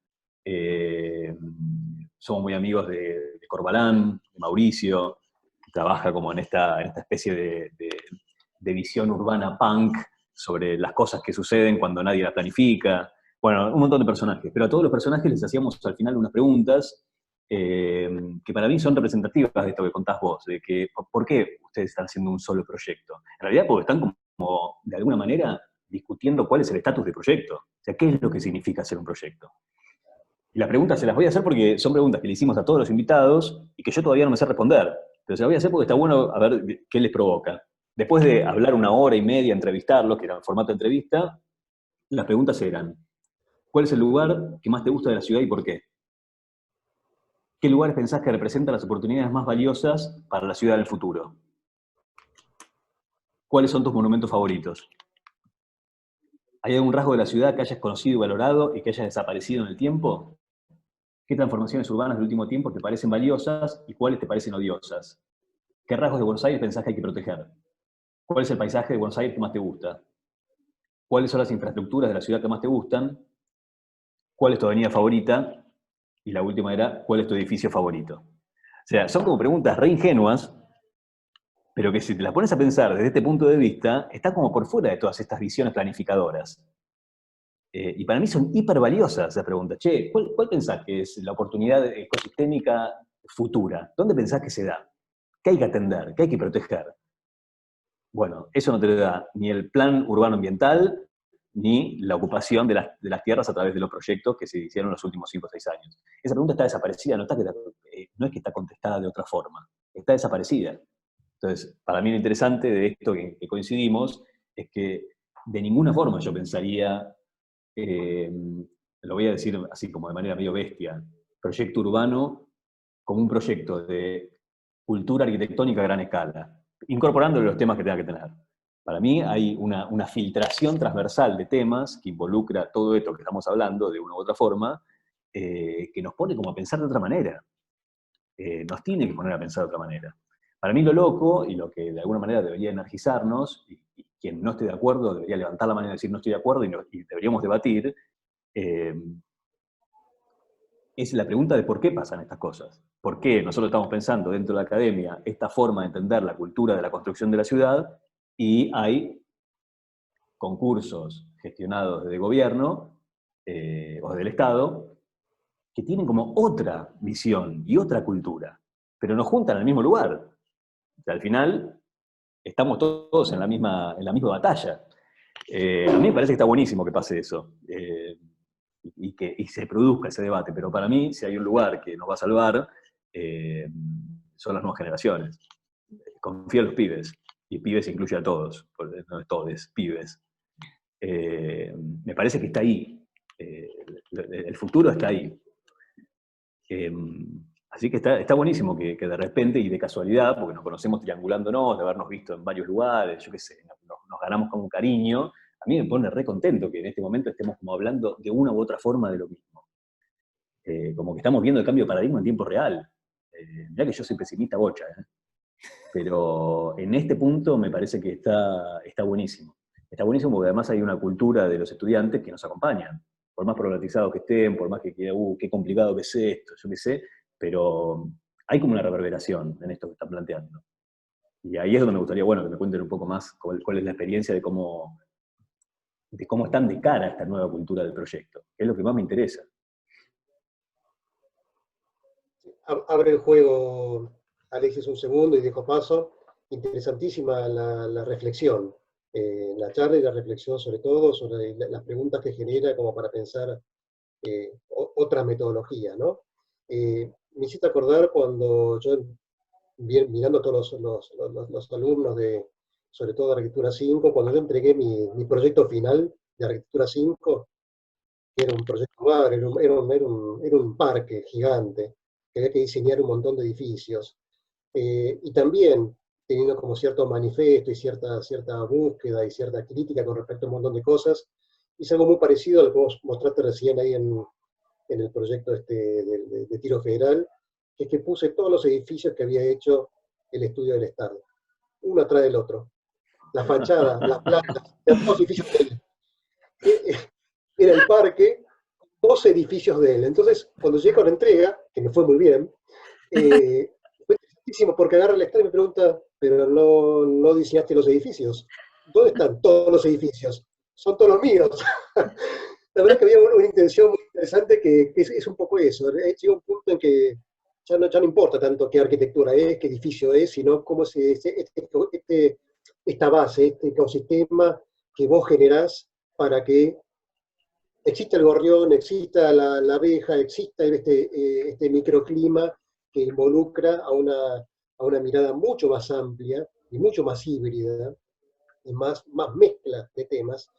Somos muy amigos de Corbalán, de Mauricio, que trabaja como en esta especie de visión urbana punk sobre las cosas que suceden cuando nadie las planifica. Bueno, un montón de personajes, pero a todos los personajes les hacíamos al final unas preguntas que para mí son representativas de esto que contás vos, de que ¿por qué ustedes están haciendo un solo proyecto? En realidad porque están como, de alguna manera, discutiendo cuál es el estatus del proyecto. O sea, ¿qué es lo que significa hacer un proyecto? Y las preguntas se las voy a hacer porque son preguntas que le hicimos a todos los invitados y que yo todavía no me sé responder. Pero se las voy a hacer porque está bueno a ver qué les provoca. Después de hablar 1 hora y media, entrevistarlos, que era el formato de entrevista, las preguntas eran: ¿cuál es el lugar que más te gusta de la ciudad y por qué? ¿Qué lugares pensás que representan las oportunidades más valiosas para la ciudad del futuro? ¿Cuáles son tus monumentos favoritos? ¿Hay algún rasgo de la ciudad que hayas conocido y valorado y que haya desaparecido en el tiempo? ¿Qué transformaciones urbanas del último tiempo te parecen valiosas y cuáles te parecen odiosas? ¿Qué rasgos de Buenos Aires pensás que hay que proteger? ¿Cuál es el paisaje de Buenos Aires que más te gusta? ¿Cuáles son las infraestructuras de la ciudad que más te gustan? ¿Cuál es tu avenida favorita? Y la última era, ¿cuál es tu edificio favorito? O sea, son como preguntas re ingenuas, pero que si te las pones a pensar desde este punto de vista, está como por fuera de todas estas visiones planificadoras. Y para mí son hiper valiosas esas preguntas. Che, ¿cuál pensás que es la oportunidad ecosistémica futura? ¿Dónde pensás que se da? ¿Qué hay que atender? ¿Qué hay que proteger? Bueno, eso no te lo da ni el plan urbano ambiental, ni la ocupación de las tierras a través de los proyectos que se hicieron en los últimos 5 o 6 años. Esa pregunta está desaparecida, no es que está contestada de otra forma, está desaparecida. Entonces, para mí lo interesante de esto que coincidimos es que de ninguna forma yo pensaría, lo voy a decir así como de manera medio bestia, proyecto urbano como un proyecto de cultura arquitectónica a gran escala. incorporando los temas que tenga que tener. Para mí hay una filtración transversal de temas que involucra todo esto que estamos hablando de una u otra forma, que nos pone como a pensar de otra manera. Nos tiene que poner a pensar de otra manera. Para mí lo loco, y lo que de alguna manera debería energizarnos, y quien no esté de acuerdo debería levantar la mano y decir no estoy de acuerdo y deberíamos debatir, es la pregunta de por qué pasan estas cosas. ¿Por qué nosotros estamos pensando dentro de la academia esta forma de entender la cultura de la construcción de la ciudad y hay concursos gestionados desde gobierno o del Estado que tienen como otra visión y otra cultura, pero nos juntan al mismo lugar? O sea, al final estamos todos en la misma batalla. A mí me parece que está buenísimo que pase eso. Y se produzca ese debate, pero para mí, si hay un lugar que nos va a salvar, son las nuevas generaciones. Confío en los pibes, y pibes incluye a todos, no es todos, pibes. Me parece que está ahí, el futuro está ahí. Así que está buenísimo que de repente y de casualidad, porque nos conocemos triangulándonos, de habernos visto en varios lugares, yo qué sé, nos ganamos como un cariño. A mí me pone re contento que en este momento estemos como hablando de una u otra forma de lo mismo. Como que estamos viendo el cambio de paradigma en tiempo real. Mirá que yo soy pesimista bocha, pero en este punto me parece que está buenísimo. Está buenísimo porque además hay una cultura de los estudiantes que nos acompañan. Por más problematizados que estén, por más que qué complicado que es esto, yo qué sé, pero hay como una reverberación en esto que están planteando. Y ahí es donde me gustaría, bueno, que me cuenten un poco más cuál es la experiencia de cómo están de cara a esta nueva cultura del proyecto, que es lo que más me interesa. Abre el juego, Alexis, un segundo y dejo paso. Interesantísima la reflexión, la charla y la reflexión sobre todo, sobre las preguntas que genera como para pensar otra metodología, ¿no? Me hiciste acordar cuando yo, mirando a todos los alumnos sobre todo de Arquitectura 5, cuando yo entregué mi proyecto final de Arquitectura 5, que era un proyecto madre, era un parque gigante, que había que diseñar un montón de edificios, y también teniendo como cierto manifiesto y cierta búsqueda y cierta crítica con respecto a un montón de cosas, hice algo muy parecido a lo que vos mostraste recién ahí en el proyecto de Tiro Federal, que es que puse todos los edificios que había hecho el estudio del Estado, uno atrás del otro. La fachada, las plantas, eran todos edificios de él. Era el parque, 12 edificios de él. Entonces, cuando llegué con la entrega, que me fue muy bien, fue tristísimo porque agarra el Estado y me pregunta, pero no diseñaste los edificios. ¿Dónde están todos los edificios? Son todos los míos. La verdad es que había una intención muy interesante que es un poco eso. Llega un punto en que ya no importa tanto qué arquitectura es, qué edificio es, sino cómo esta base, este ecosistema que vos generás para que exista el gorrión, exista la abeja, exista este microclima que involucra a una mirada mucho más amplia y mucho más híbrida, y más mezcla de temas.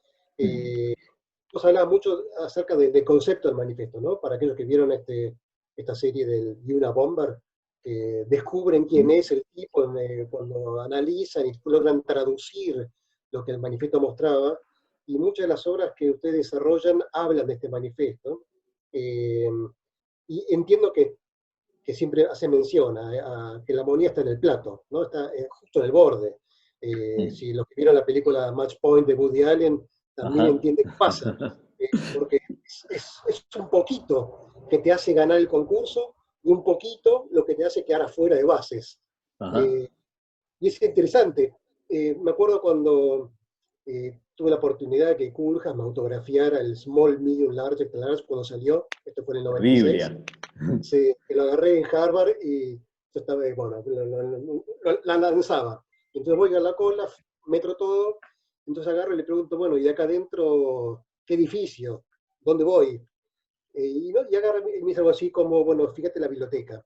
Vos hablabas mucho acerca del concepto del manifiesto, ¿no? Para aquellos que vieron esta serie del Yuna Bomber, que descubren quién es el tipo cuando analizan y logran traducir lo que el manifiesto mostraba, y muchas de las obras que ustedes desarrollan hablan de este manifiesto, y entiendo que siempre hace mención a que la armonía está en el plato, ¿no? Está justo en el borde. Si los que vieron la película Match Point de Woody Allen también entienden qué pasa, porque es un poquito que te hace ganar el concurso y un poquito lo que te hace quedar afuera de bases. Y es interesante. Me acuerdo cuando tuve la oportunidad de que Koolhaas me autografiara el Small, Medium, Large, Extra Large cuando salió, esto fue en el 96. Biblia. Sí, que lo agarré en Harvard y yo estaba, bueno, la lanzaba. Entonces voy a la cola, metro todo, entonces agarro y le pregunto, bueno, ¿y de acá adentro qué edificio? ¿Dónde voy? Y agarro y me dice algo así como, bueno, fíjate la biblioteca.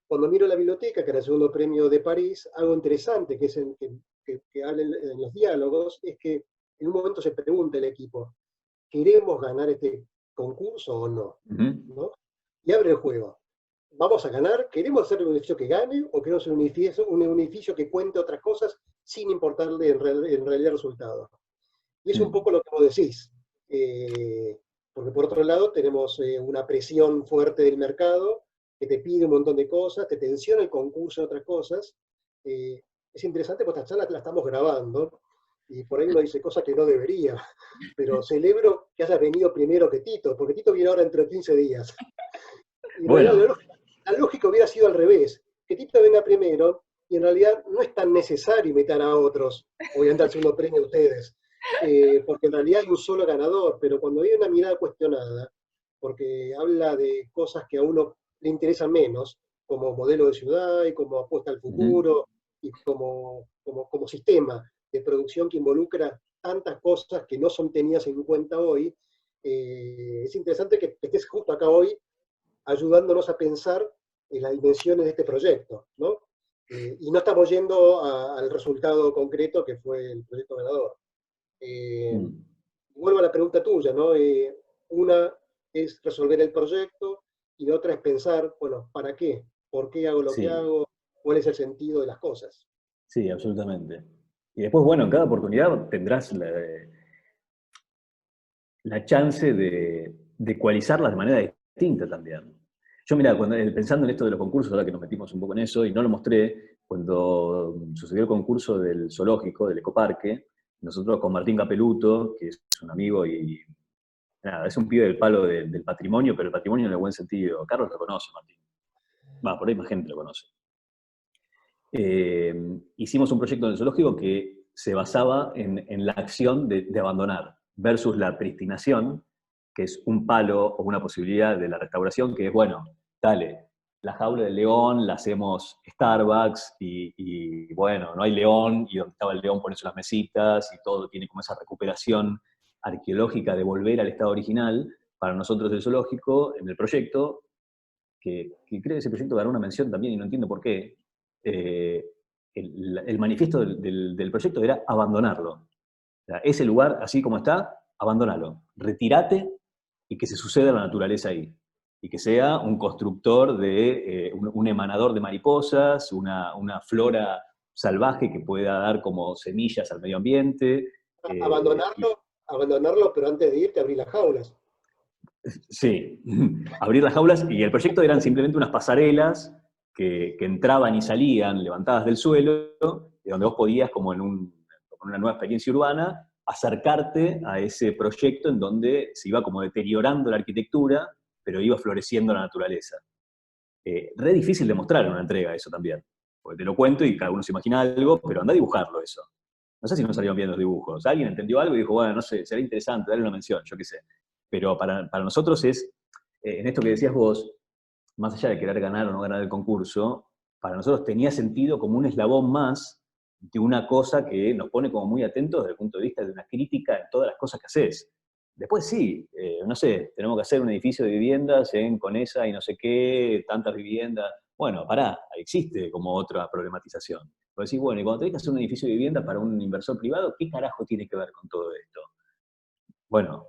Cuando miro la biblioteca, que era el segundo premio de París, algo interesante que habla en los diálogos, es que en un momento se pregunta el equipo, ¿queremos ganar este concurso o no? ¿No? Y abre el juego. vamos a ganar, queremos hacer un edificio que gane o queremos un edificio que cuente otras cosas sin importarle en realidad el resultado. Y es un poco lo que vos decís, porque por otro lado tenemos una presión fuerte del mercado que te pide un montón de cosas, te tensiona el concurso de otras cosas. Es interesante porque esta charla la estamos grabando y por ahí uno dice cosas que no debería, pero celebro que hayas venido primero que Tito, porque Tito viene ahora dentro de 15 días. Y en realidad la lógica hubiera sido al revés, que Tito venga primero, y en realidad no es tan necesario invitar a otros, obviamente al segundo premio a ustedes, porque en realidad hay un solo ganador, pero cuando hay una mirada cuestionada, porque habla de cosas que a uno le interesan menos, como modelo de ciudad y como apuesta al futuro, y como sistema de producción que involucra tantas cosas que no son tenidas en cuenta hoy, es interesante que estés justo acá hoy ayudándonos a pensar en las dimensiones de este proyecto, ¿no? Y no estamos yendo al resultado concreto que fue el proyecto ganador. Vuelvo a la pregunta tuya, ¿no? Una es resolver el proyecto y la otra es pensar, bueno, ¿para qué? ¿Por qué hago lo que hago? ¿Cuál es el sentido de las cosas? Sí, absolutamente. Y después, bueno, en cada oportunidad tendrás la chance de ecualizarlas de manera distinta también. Yo, mira, pensando en esto de los concursos, ahora que nos metimos un poco en eso, y no lo mostré, cuando sucedió el concurso del zoológico, del ecoparque, nosotros con Martín Capeluto, que es un amigo y nada, es un pibe del palo del patrimonio, pero el patrimonio en el buen sentido. Carlos lo conoce, Martín. Va, por ahí más gente lo conoce. Hicimos un proyecto en el zoológico que se basaba en la acción de abandonar versus la pristinación, que es un palo o una posibilidad de la restauración, que es, bueno, dale, la jaula del león la hacemos Starbucks y bueno, no hay león, y donde estaba el león pones unas mesitas y todo tiene como esa recuperación arqueológica de volver al estado original. Para nosotros del zoológico, en el proyecto, que creo que ese proyecto ganó una mención también y no entiendo por qué, el manifiesto del proyecto era abandonarlo. O sea, ese lugar, así como está, abandónalo. Retírate y que se suceda la naturaleza ahí. Y que sea un constructor de, un emanador de mariposas, una flora salvaje que pueda dar como semillas al medio ambiente. Abandonarlo, pero antes de irte abrir las jaulas. Sí, abrir las jaulas, y el proyecto eran simplemente unas pasarelas que entraban y salían levantadas del suelo, y donde vos podías, como en una nueva experiencia urbana, acercarte a ese proyecto en donde se iba como deteriorando la arquitectura, pero iba floreciendo la naturaleza. Re difícil de mostrar en una entrega eso también, porque te lo cuento y cada uno se imagina algo, pero anda a dibujarlo eso. No sé si no salieron bien los dibujos. Alguien entendió algo y dijo, bueno, no sé, será interesante, darle una mención, yo qué sé. Pero para nosotros es, en esto que decías vos, más allá de querer ganar o no ganar el concurso, para nosotros tenía sentido como un eslabón más de una cosa que nos pone como muy atentos desde el punto de vista de una crítica en todas las cosas que haces. Después sí, no sé, tenemos que hacer un edificio de viviendas en Conesa y no sé qué, tantas viviendas. Bueno, pará, existe como otra problematización. Vos decís, bueno, y cuando tenés que hacer un edificio de vivienda para un inversor privado, ¿qué carajo tiene que ver con todo esto? Bueno,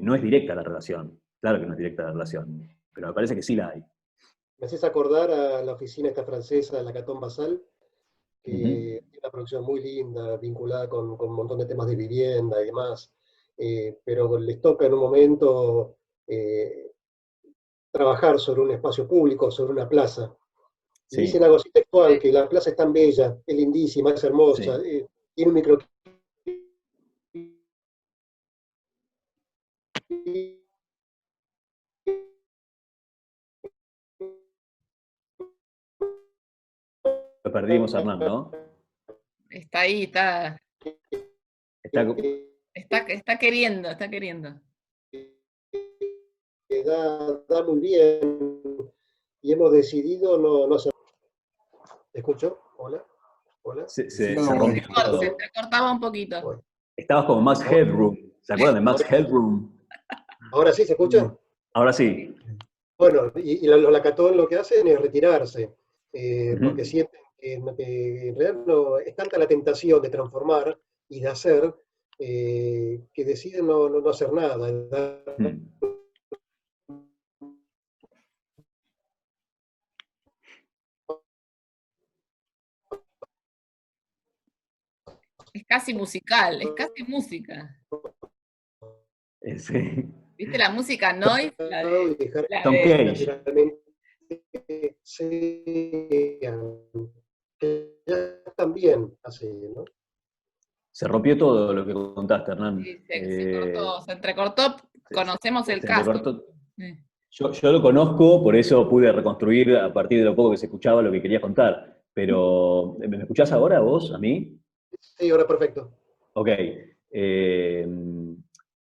no es directa la relación, claro que no es directa la relación, pero me parece que sí la hay. Me haces acordar a la oficina esta francesa, la Catón Basal, que tiene una producción muy linda, vinculada con un montón de temas de vivienda y demás, pero les toca en un momento trabajar sobre un espacio público, sobre una plaza. Y Sí. dicen algo así textual, que la plaza es tan bella, es lindísima, es hermosa, Sí. tiene un micro... Lo perdimos, Hernán, ¿no? Está ahí, Está, está queriendo, está queriendo. Da muy bien, y hemos decidido no hacer... ¿Te escucho? Hola, hola. se rompió todo. Se te cortaba un poquito. Bueno. Estabas como Max Headroom. ¿Se acuerdan de Max Headroom? ¿Ahora sí se escucha? Ahora sí. Bueno, y los Lacatón lo que hacen es retirarse, porque sienten que en realidad no, es tanta la tentación de transformar y de hacer, que deciden no hacer nada. Casi musical, es casi música. Sí. ¿Viste la música noise? La Y de, dejar la Tom de- Cage. naturalmente sean, que ya también así, ¿no? Se rompió todo lo que contaste, Hernán. sí, se cortó, se entrecortó, conocemos el Se caso. entrecortó. Sí. Yo lo conozco, por eso pude reconstruir a partir de lo poco que se escuchaba lo que quería contar. Pero, ¿me escuchás ahora vos, a mí? Sí, ahora perfecto. Ok. Eh,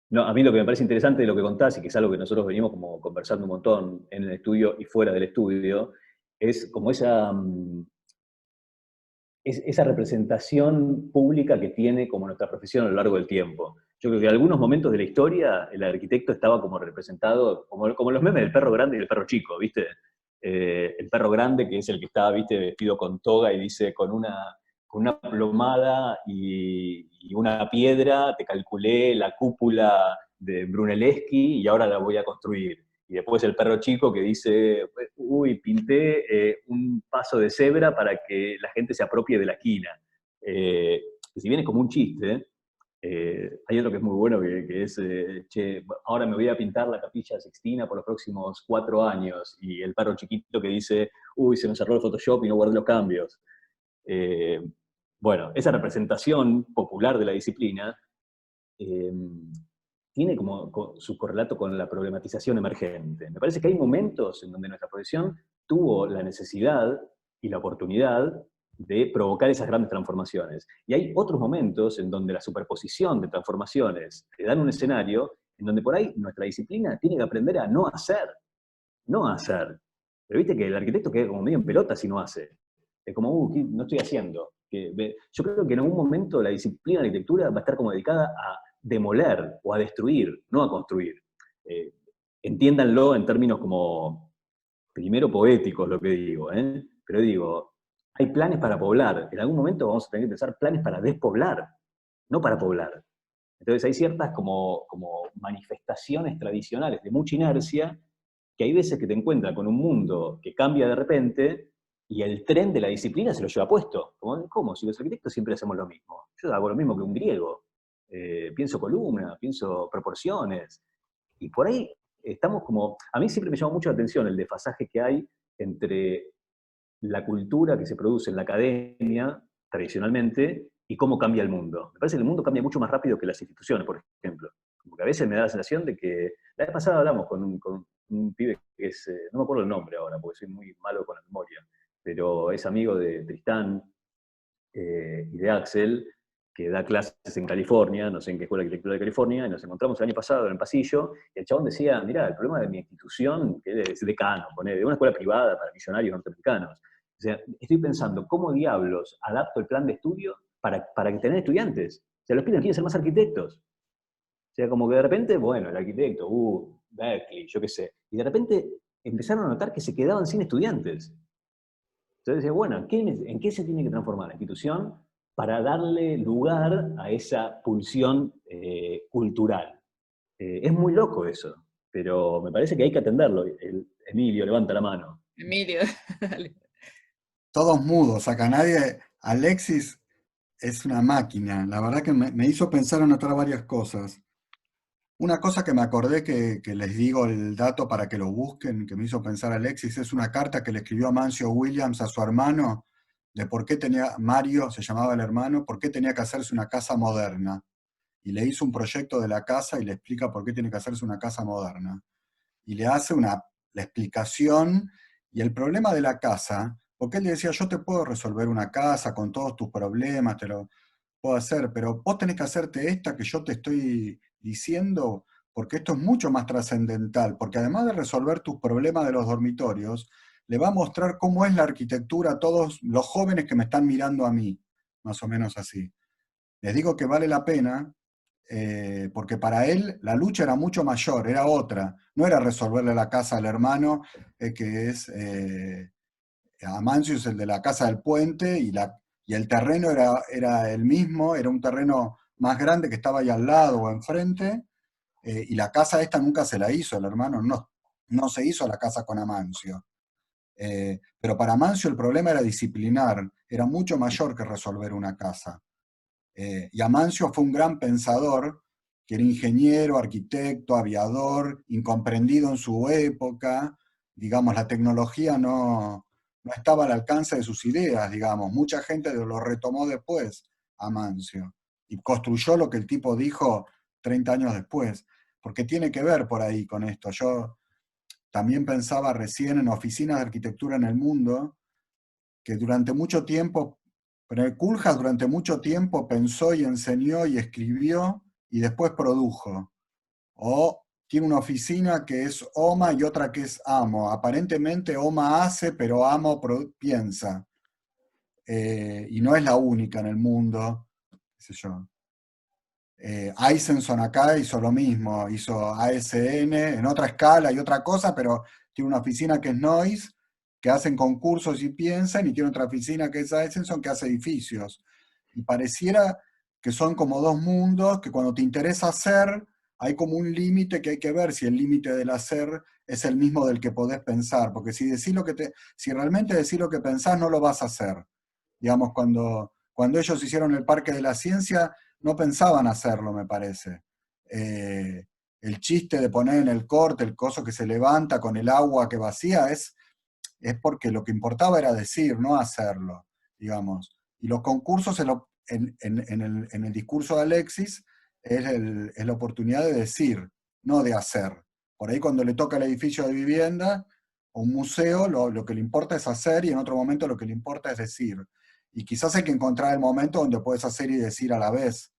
no, a mí lo que me parece interesante de lo que contás, y que es algo que nosotros venimos como conversando un montón en el estudio y fuera del estudio, es como esa representación pública que tiene como nuestra profesión a lo largo del tiempo. Yo creo que en algunos momentos de la historia el arquitecto estaba como representado, como los memes del perro grande y del perro chico, ¿viste? El perro grande, que es el que estaba, ¿viste?, vestido con toga y dice, con una plomada y una piedra, te calculé la cúpula de Brunelleschi y ahora la voy a construir. Y después el perro chico que dice, uy, pinté un paso de cebra para que la gente se apropie de la esquina. Si bien es como un chiste, hay otro que es muy bueno, que es, che, ahora me voy a pintar la Capilla Sixtina por los próximos 4 años. Y el perro chiquito que dice, uy, se nos cerró el Photoshop y no guardé los cambios. Eh, bueno, esa representación popular de la disciplina eh, tiene como su correlato con la problematización emergente. Me parece que hay momentos en donde nuestra profesión tuvo la necesidad y la oportunidad de provocar esas grandes transformaciones. Y hay otros momentos en donde la superposición de transformaciones te dan un escenario en donde por ahí nuestra disciplina tiene que aprender a no hacer, no hacer. Pero viste que el arquitecto queda como medio en pelota si no hace. Es como, no estoy haciendo. Yo creo que en algún momento la disciplina de arquitectura va a estar como dedicada a demoler o a destruir, no a construir. Eh, Entiéndanlo en términos como, primero poéticos lo que digo, ¿eh? Pero digo, hay planes para poblar. En algún momento vamos a tener que pensar planes para despoblar, no para poblar. Entonces hay ciertas como manifestaciones tradicionales de mucha inercia que hay veces que te encuentras con un mundo que cambia de repente y el tren de la disciplina se lo lleva puesto. ¿Cómo? Si los arquitectos siempre hacemos lo mismo. Yo hago lo mismo que un griego. Pienso columnas, pienso proporciones. Y por ahí estamos como... A mí siempre me llama mucho la atención el desfasaje que hay entre la cultura que se produce en la academia, tradicionalmente, y cómo cambia el mundo. Me parece que el mundo cambia mucho más rápido que las instituciones, por ejemplo. Como que a veces me da la sensación de que... La vez pasada hablamos con un pibe que es... no me acuerdo el nombre ahora, porque soy muy malo con la memoria, pero es amigo de Tristán y de Axel, que da clases en California, no sé en qué escuela de arquitectura de California, y nos encontramos el año pasado en el pasillo, y el chabón decía, mirá, el problema de mi institución, que es decano, de una escuela privada para millonarios norteamericanos, o sea, estoy pensando, ¿cómo diablos adapto el plan de estudio para que tener estudiantes? O sea, los pibes quieren ser más arquitectos. O sea, como que de repente, bueno, el arquitecto, Berkeley, yo qué sé, y de repente empezaron a notar que se quedaban sin estudiantes. Entonces decía, bueno, ¿en qué se tiene que transformar la institución para darle lugar a esa pulsión cultural? Es muy loco eso, pero me parece que hay que atenderlo. Emilio, levanta la mano. Emilio, dale. Todos mudos, acá nadie. Alexis es una máquina. La verdad que me hizo pensar en otras varias cosas. Una cosa que me acordé que les digo el dato para que lo busquen, que me hizo pensar Alexis, es una carta que le escribió Amancio Williams a su hermano de por qué tenía, Mario se llamaba el hermano, por qué tenía que hacerse una casa moderna. Y le hizo un proyecto de la casa y le explica por qué tiene que hacerse una casa moderna. Y le hace la explicación y el problema de la casa, porque él le decía, yo te puedo resolver una casa con todos tus problemas, te lo puedo hacer, pero vos tenés que hacerte esta que yo te estoy diciendo, porque esto es mucho más trascendental, porque además de resolver tus problemas de los dormitorios, le va a mostrar cómo es la arquitectura a todos los jóvenes que me están mirando a mí, más o menos así. Les digo que vale la pena, porque para él la lucha era mucho mayor, era otra. No era resolverle la casa al hermano, que es Amancio, es el de la casa del puente, y el terreno era el mismo, era un terreno más grande que estaba ahí al lado o enfrente, y la casa esta nunca se la hizo, el hermano no se hizo la casa con Amancio. Pero para Amancio el problema era disciplinar, era mucho mayor que resolver una casa. Y Amancio fue un gran pensador, que era ingeniero, arquitecto, aviador, incomprendido en su época. Digamos, la tecnología no estaba al alcance de sus ideas, digamos. Mucha gente lo retomó después, Amancio, y construyó lo que el tipo dijo 30 años después, porque tiene que ver por ahí con esto. Yo también pensaba recién en oficinas de arquitectura en el mundo, que durante mucho tiempo, pero Koolhaas durante mucho tiempo pensó y enseñó y escribió y después produjo. O tiene una oficina que es OMA y otra que es AMO. Aparentemente OMA hace, pero AMO piensa. Y no es la única en el mundo, qué sé yo. Eisenson acá hizo lo mismo, hizo ASN en otra escala y otra cosa, pero tiene una oficina que es Noise, que hacen concursos y piensan, y tiene otra oficina que es Eisenson, que hace edificios. Y pareciera que son como dos mundos, que cuando te interesa hacer, hay como un límite que hay que ver si el límite del hacer es el mismo del que podés pensar, porque si realmente decís lo que pensás, no lo vas a hacer. Digamos, cuando ellos hicieron el Parque de la Ciencia, no pensaban hacerlo, me parece. El chiste de poner en el corte el coso que se levanta con el agua que vacía es porque lo que importaba era decir, no hacerlo, digamos. Y los concursos en el discurso de Alexis es la oportunidad de decir, no de hacer. Por ahí cuando le toca el edificio de vivienda o un museo, lo que le importa es hacer, y en otro momento lo que le importa es decir. Y quizás hay que encontrar el momento donde puedes hacer y decir a la vez,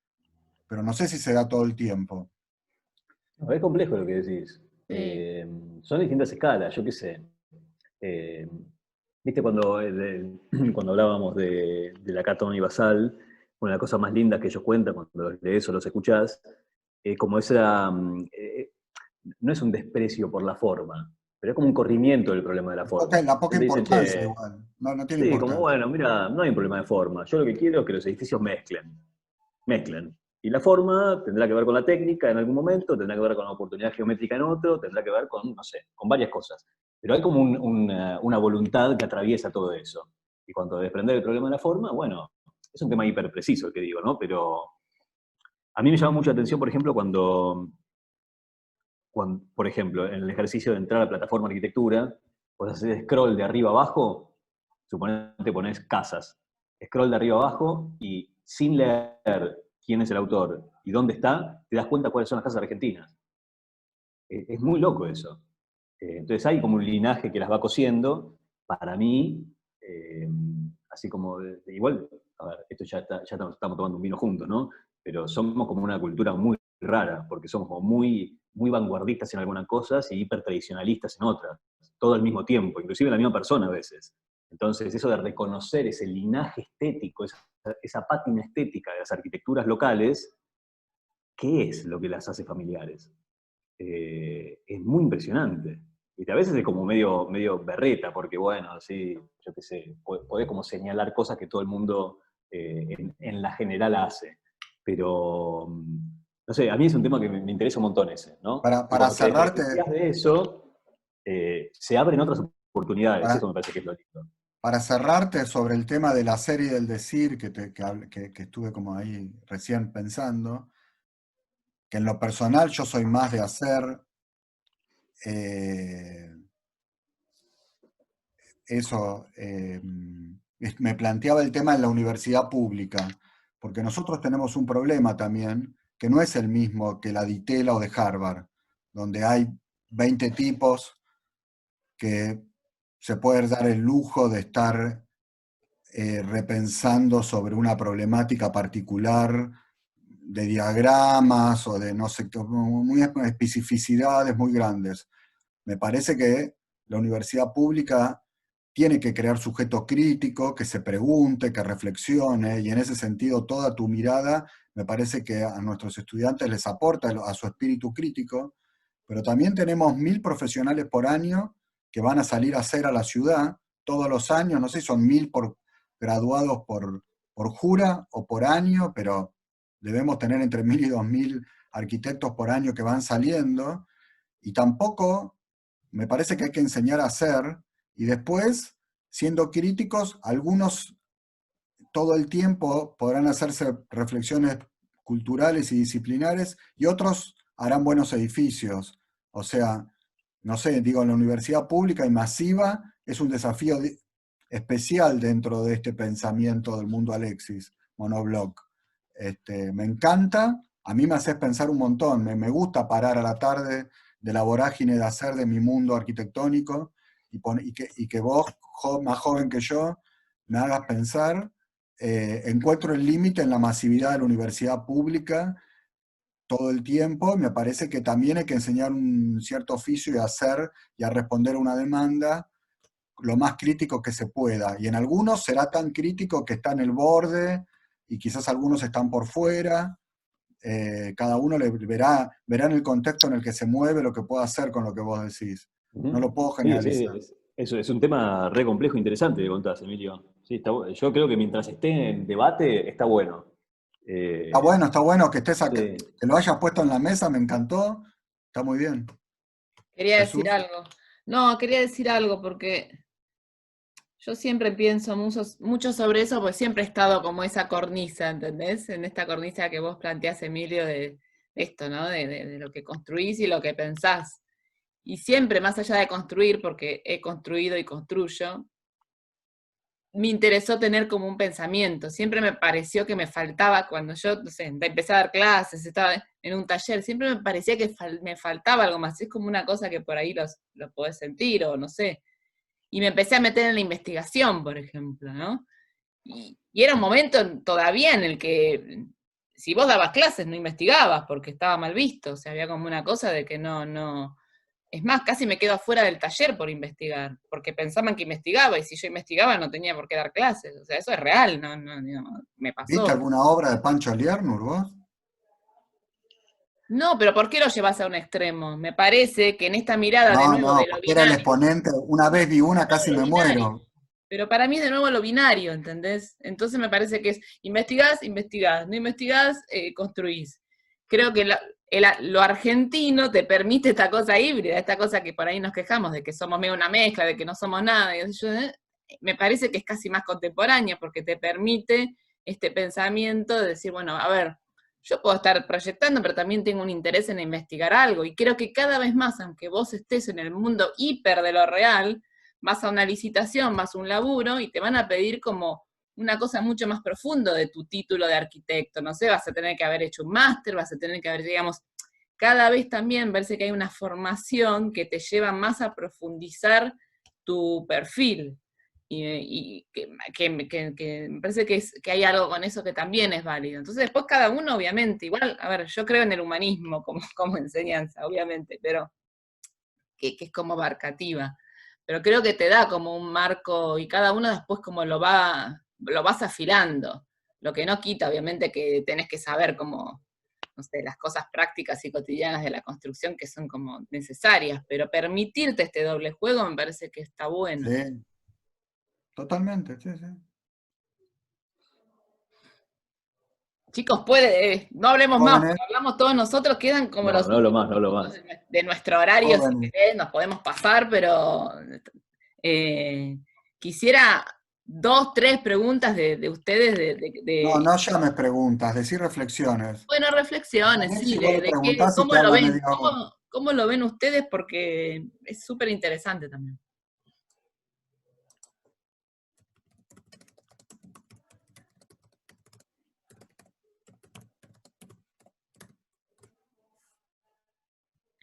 pero no sé si se da todo el tiempo. No, es complejo lo que decís. Sí. Son distintas escalas, yo qué sé. ¿Viste cuando, cuando hablábamos de la Catón y Basal? Una de las cosas más lindas que ellos cuentan cuando los lees o los escuchás, como esa, no es un desprecio por la forma, pero es como un corrimiento del problema de la forma. La poca Te dicen, importancia che, igual, no tiene sí, como importancia. bueno, mira, no hay un problema de forma. Yo lo que quiero es que los edificios mezclen. Y la forma tendrá que ver con la técnica en algún momento, tendrá que ver con la oportunidad geométrica en otro, tendrá que ver con, no sé, con varias cosas. Pero hay como una voluntad que atraviesa todo eso. Y cuando desprender el problema de la forma, bueno, es un tema hiper preciso el que digo, ¿no? Pero a mí me llama mucho la atención, por ejemplo, por ejemplo, en el ejercicio de entrar a la plataforma de arquitectura, vos haces scroll de arriba abajo, suponete pones casas, scroll de arriba abajo y sin leer quién es el autor y dónde está, te das cuenta cuáles son las casas argentinas. Es muy loco eso. Entonces hay como un linaje que las va cosiendo, para mí, así como, igual, a ver, esto ya estamos tomando un vino juntos, ¿no? Pero somos como una cultura muy rara, porque somos como muy vanguardistas en algunas cosas y hiper tradicionalistas en otras, todo al mismo tiempo, inclusive la misma persona a veces. Entonces, eso de reconocer ese linaje estético, esa pátina estética de las arquitecturas locales, ¿qué es lo que las hace familiares? Es muy impresionante. Y a veces es como medio berreta, porque bueno, sí, yo qué sé, podés como señalar cosas que todo el mundo en la general hace. Pero, no sé, a mí es un tema que me interesa un montón ese, ¿no? Y Para cuando te cerrarte, desvías de eso, se abren otras oportunidades, para, eso me parece que es lo lindo. para cerrarte sobre el tema de la serie del decir, que estuve como ahí recién pensando, que en lo personal yo soy más de hacer, eso, me planteaba el tema en la universidad pública, porque nosotros tenemos un problema también, que no es el mismo que la de Itela o de Harvard, donde hay 20 tipos que se pueden dar el lujo de estar repensando sobre una problemática particular de diagramas o de no sé, muy especificidades muy grandes. Me parece que la universidad pública tiene que crear sujeto crítico, que se pregunte, que reflexione, y en ese sentido toda tu mirada me parece que a nuestros estudiantes les aporta a su espíritu crítico, pero también tenemos 1000 profesionales por año que van a salir a hacer a la ciudad todos los años, no sé si son 1000 graduados por jura o por año, pero debemos tener entre 1000 y 2000 arquitectos por año que van saliendo, y tampoco me parece que hay que enseñar a hacer, y después, siendo críticos, algunos todo el tiempo podrán hacerse reflexiones culturales y disciplinares, y otros harán buenos edificios. O sea, no sé, digo, en la universidad pública y masiva es un desafío especial dentro de este pensamiento del mundo Alexis, Monobloc. Me encanta, a mí me haces pensar un montón, me gusta parar a la tarde de la vorágine de hacer de mi mundo arquitectónico y que vos, más joven que yo, me hagas pensar. Encuentro el límite en la masividad de la universidad pública todo el tiempo. Me parece que también hay que enseñar un cierto oficio y hacer y a responder a una demanda lo más crítico que se pueda. Y en algunos será tan crítico que está en el borde, y quizás algunos están por fuera. Cada uno verá en el contexto en el que se mueve lo que puede hacer con lo que vos decís. No lo puedo Sí, sí, generalizar. eso es un tema re complejo e interesante que contás, Emilio. Sí, yo creo que mientras esté en debate, está bueno. Está bueno que estés acá, Sí. que lo hayas puesto en la mesa, me encantó. Está muy bien. Quería Jesús. decir algo. No, quería decir algo porque yo siempre pienso mucho sobre eso, porque siempre he estado como esa cornisa, ¿entendés? En esta cornisa que vos planteás, Emilio, de esto, ¿no? De lo que construís y lo que pensás. Y siempre, más allá de construir, porque he construido y construyo, me interesó tener como un pensamiento. Siempre me pareció que me faltaba, cuando yo, no sé, empecé a dar clases, estaba en un taller, siempre me parecía que me faltaba algo más. Es como una cosa que por ahí lo podés sentir, o no sé. Y me empecé a meter en la investigación, por ejemplo, ¿no? Y era un momento todavía en el que, si vos dabas clases, no investigabas, porque estaba mal visto. O sea, había como una cosa de que no. Es más, casi me quedo afuera del taller por investigar, porque pensaban que investigaba, y si yo investigaba no tenía por qué dar clases. O sea, eso es real, no, me ¿Viste pasó. alguna obra de Pancho Liernur, vos? No, pero ¿por qué lo llevas a un extremo? Me parece que en esta mirada de nuevo No, de lo porque era el binario, exponente. Una vez vi una, casi lo me binario. muero. Pero para mí es de nuevo lo binario, ¿entendés? Entonces me parece que es investigás, no investigás, construís. Creo que lo argentino te permite esta cosa híbrida, esta cosa que por ahí nos quejamos de que somos medio una mezcla, de que no somos nada. Me parece que es casi más contemporáneo, porque te permite este pensamiento de decir, bueno, a ver, yo puedo estar proyectando, pero también tengo un interés en investigar algo. Y creo que cada vez más, aunque vos estés en el mundo hiper de lo real, vas a una licitación, vas a un laburo y te van a pedir como una cosa mucho más profunda de tu título de arquitecto, no sé, vas a tener que haber hecho un máster, vas a tener que haber, digamos, cada vez también verse que hay una formación que te lleva más a profundizar tu perfil, y que me parece que hay algo con eso que también es válido. Entonces después cada uno, obviamente, igual, a ver, yo creo en el humanismo como enseñanza, obviamente, pero que es como abarcativa, pero creo que te da como un marco y cada uno después como lo vas afilando, lo que no quita obviamente que tenés que saber como, no sé, las cosas prácticas y cotidianas de la construcción que son como necesarias, pero permitirte este doble juego me parece que está bueno. Sí, totalmente, sí, sí. Chicos, no hablemos más, Jóvenes, porque hablamos todos nosotros, quedan como No, los no hablo últimos más, no hablo minutos más. de nuestro horario, si jóvenes. querés, nos podemos pasar, pero quisiera 2, 3 preguntas de ustedes, No, no llames preguntas, decir reflexiones. bueno, A reflexiones, sí, Alexis vos le preguntás y cómo te lo habla ven, media hora. cómo lo ven ustedes, porque es súper interesante también.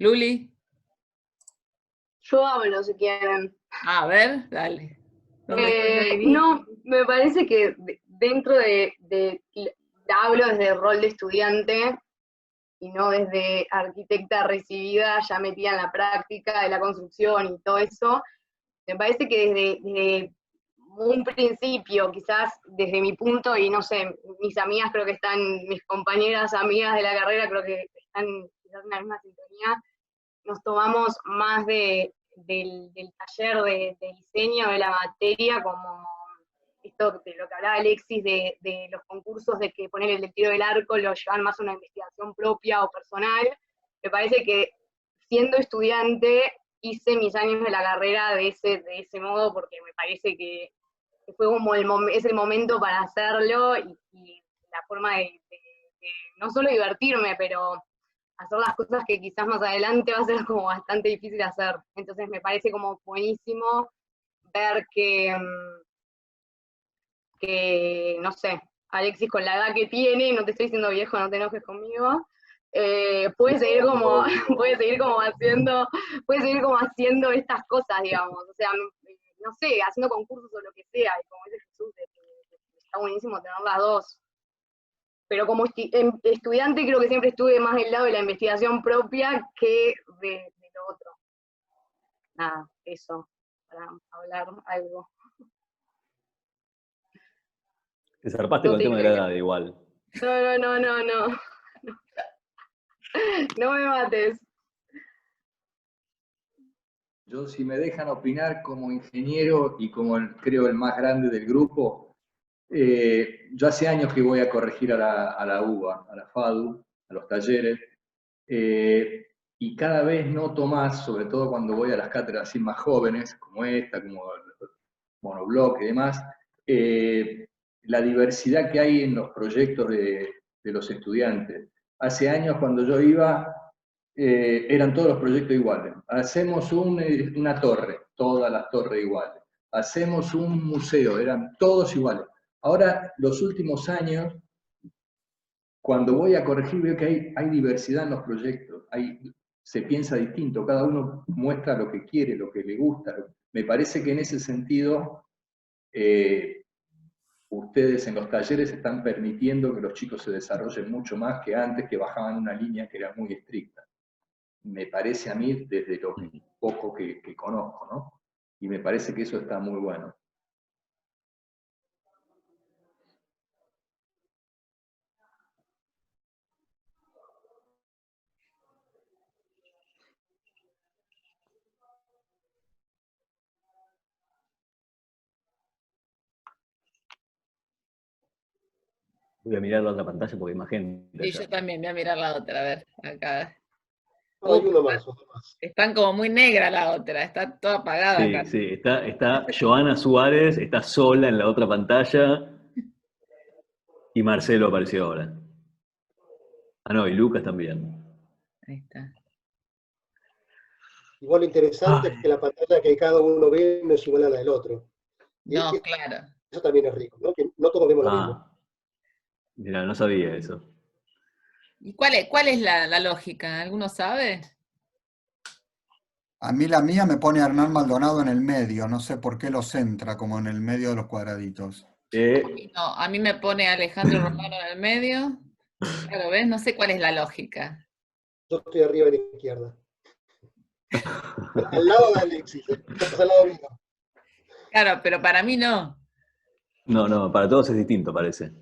Luli, Yo hablo si quieren. a ver, dale. ¿Dónde estás, Lady? No, me parece que dentro hablo desde el rol de estudiante y no desde arquitecta recibida, ya metida en la práctica de la construcción y todo eso. Me parece que desde un principio, quizás desde mi punto, y no sé, mis amigas creo que están, mis compañeras amigas de la carrera creo que están quizás en la misma sintonía, nos tomamos más del taller de diseño de la materia, como esto de lo que hablaba Alexis, de los concursos, de que poner el tiro del arco lo llevan más a una investigación propia o personal. Me parece que siendo estudiante hice mis años de la carrera de ese modo, porque me parece que fue como es el momento para hacerlo, y la forma de no solo divertirme, pero hacer las cosas que quizás más adelante va a ser como bastante difícil hacer. Entonces me parece como buenísimo ver que no sé, Alexis con la edad que tiene, no te estoy diciendo viejo, no te enojes conmigo, puede seguir como, puede seguir como haciendo estas cosas, digamos, o sea, no sé, haciendo concursos o lo que sea, y como dice Jesús, está buenísimo tener las dos. Pero como estudiante creo que siempre estuve más del lado de la investigación propia que de lo otro. Nada, eso, para hablar algo. Te zarpaste No con el te tema de la dije edad igual. No. No me mates. Yo, si me dejan opinar como ingeniero y como creo el más grande del grupo, yo hace años que voy a corregir a la UBA, a la FADU, a los talleres, y cada vez noto más, sobre todo cuando voy a las cátedras así más jóvenes, como esta, como Monobloc y demás, la diversidad que hay en los proyectos de los estudiantes. Hace años cuando yo iba, eran todos los proyectos iguales. Hacemos una torre, todas las torres iguales. Hacemos un museo, eran todos iguales. Ahora, los últimos años, cuando voy a corregir, veo que hay diversidad en los proyectos. Se piensa distinto, cada uno muestra lo que quiere, lo que le gusta. Me parece que en ese sentido, ustedes en los talleres están permitiendo que los chicos se desarrollen mucho más que antes, que bajaban una línea que era muy estricta. Me parece a mí, desde lo poco que conozco, ¿no? Y me parece que eso está muy bueno. Voy a mirar la otra pantalla porque hay más gente. Sí, yo también voy a mirar la otra, a ver, acá. No, hay uno más. Están como muy negra la otra, está toda apagada acá. Sí, está Joana Suárez, está sola en la otra pantalla, y Marcelo apareció ahora. Ah, no, y Lucas también. Ahí está. Igual lo interesante es que la pantalla que cada uno ve no es igual a la del otro. No, claro. Eso también es rico, ¿no? Que no todos vemos lo mismo. Mira, no sabía eso. ¿Y cuál es la lógica? ¿Alguno sabe? A mí la mía me pone a Hernán Maldonado en el medio, no sé por qué lo centra como en el medio de los cuadraditos. No, a mí me pone Alejandro Romano en el medio. Claro, ¿ves? No sé cuál es la lógica. Yo estoy arriba a la izquierda. Al lado de Alexis, estás al lado mío. Claro, pero para mí no. No, para todos es distinto, parece.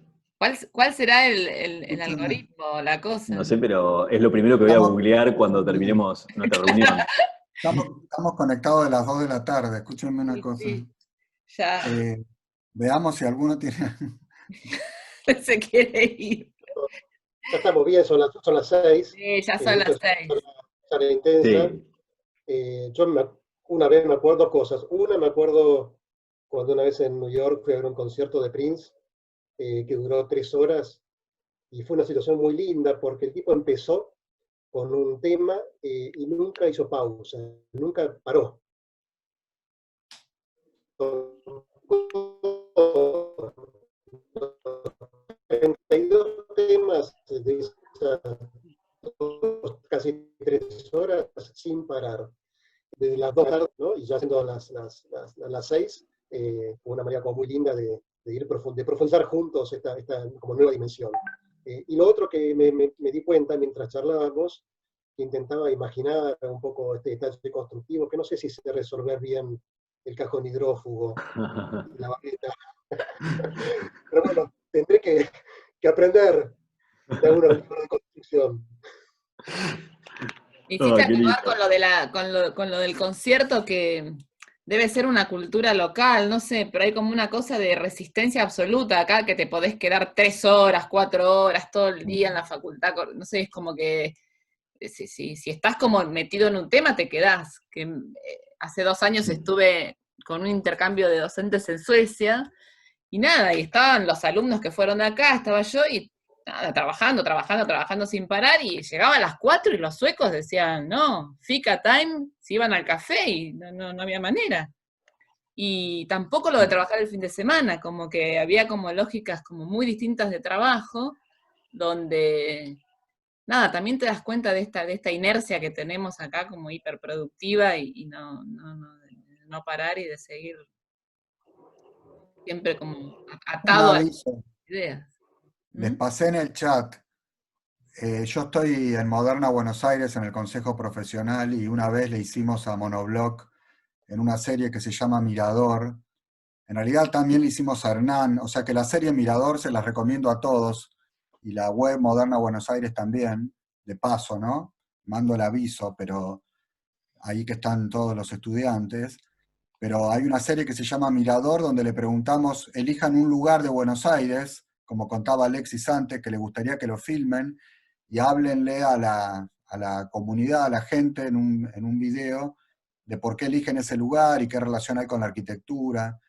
¿Cuál será el algoritmo, la cosa? No sé, pero es lo primero que voy a googlear cuando terminemos nuestra reunión. Estamos conectados de las 2 de la tarde, escúchenme una cosa. Sí, ya Veamos si alguno tiene... se quiere ir. Ya estamos bien, son las 6. Sí, ya son las 6. Charla intensa. Sí. Yo una vez me acuerdo 2 cosas. Una, me acuerdo cuando una vez en New York fui a ver un concierto de Prince, que duró 3 horas, y fue una situación muy linda porque el tipo empezó con un tema y nunca hizo pausa, nunca paró. 32 temas de esas casi 3 horas sin parar. Desde las 2 de la tarde, ¿no? Y ya siendo las 6, una manera como muy linda de profundizar juntos esta como nueva dimensión. Y lo otro que me di cuenta mientras charlábamos, que intentaba imaginar un poco este detalle constructivo, que no sé si sé resolver bien el cajón hidrófugo, la barreta. Pero bueno, tendré que aprender de algunos libros de construcción. Me hiciste acordar con lo del concierto, que debe ser una cultura local, no sé, pero hay como una cosa de resistencia absoluta acá, que te podés quedar 3 horas, 4 horas, todo el día en la facultad, no sé, es como que si estás como metido en un tema, te quedás. Hace 2 años estuve con un intercambio de docentes en Suecia, y nada, y estaban los alumnos que fueron de acá, estaba yo, y nada, trabajando sin parar, y llegaban las 4 y los suecos decían, no, fika time, se iban al café y no había manera. Y tampoco lo de trabajar el fin de semana, como que había como lógicas como muy distintas de trabajo, donde, nada, también te das cuenta de esta inercia que tenemos acá como hiperproductiva y no parar y de seguir siempre como Un atado a las aviso, ideas. les ¿Mm? pasé en el chat. Yo estoy en Moderna Buenos Aires en el Consejo Profesional y una vez le hicimos a Monobloc en una serie que se llama Mirador. En realidad también le hicimos a Hernán, o sea que la serie Mirador se las recomiendo a todos y la web Moderna Buenos Aires también, de paso, ¿no? Mando el aviso, pero ahí que están todos los estudiantes. Pero hay una serie que se llama Mirador donde le preguntamos, elijan un lugar de Buenos Aires, como contaba Alexis antes, que le gustaría que lo filmen, y háblenle a la comunidad, a la gente en un video, de por qué eligen ese lugar y qué relación hay con la arquitectura.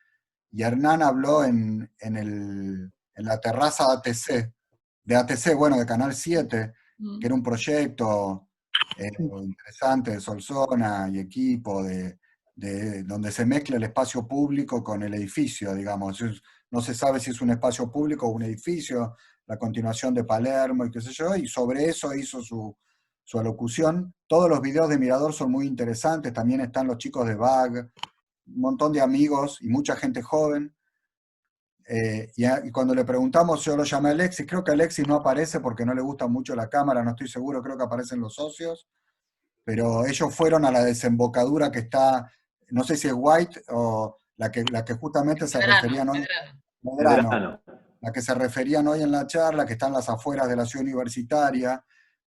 Y Hernán habló en la terraza de ATC, bueno, de Canal 7, que era un proyecto interesante de Solsona y equipo, donde se mezcla el espacio público con el edificio, digamos. No se sabe si es un espacio público o un edificio, la continuación de Palermo y qué sé yo, y sobre eso hizo su alocución. Todos los videos de Mirador son muy interesantes, también están los chicos de BAG, un montón de amigos y mucha gente joven. Y cuando le preguntamos, yo lo llamé a Alexis, creo que Alexis no aparece porque no le gusta mucho la cámara, no estoy seguro, creo que aparecen los socios, pero ellos fueron a la desembocadura que está, no sé si es White o la que justamente se referían hoy, Medrano, Medrano. la que se referían hoy en la charla, que está en las afueras de la ciudad universitaria,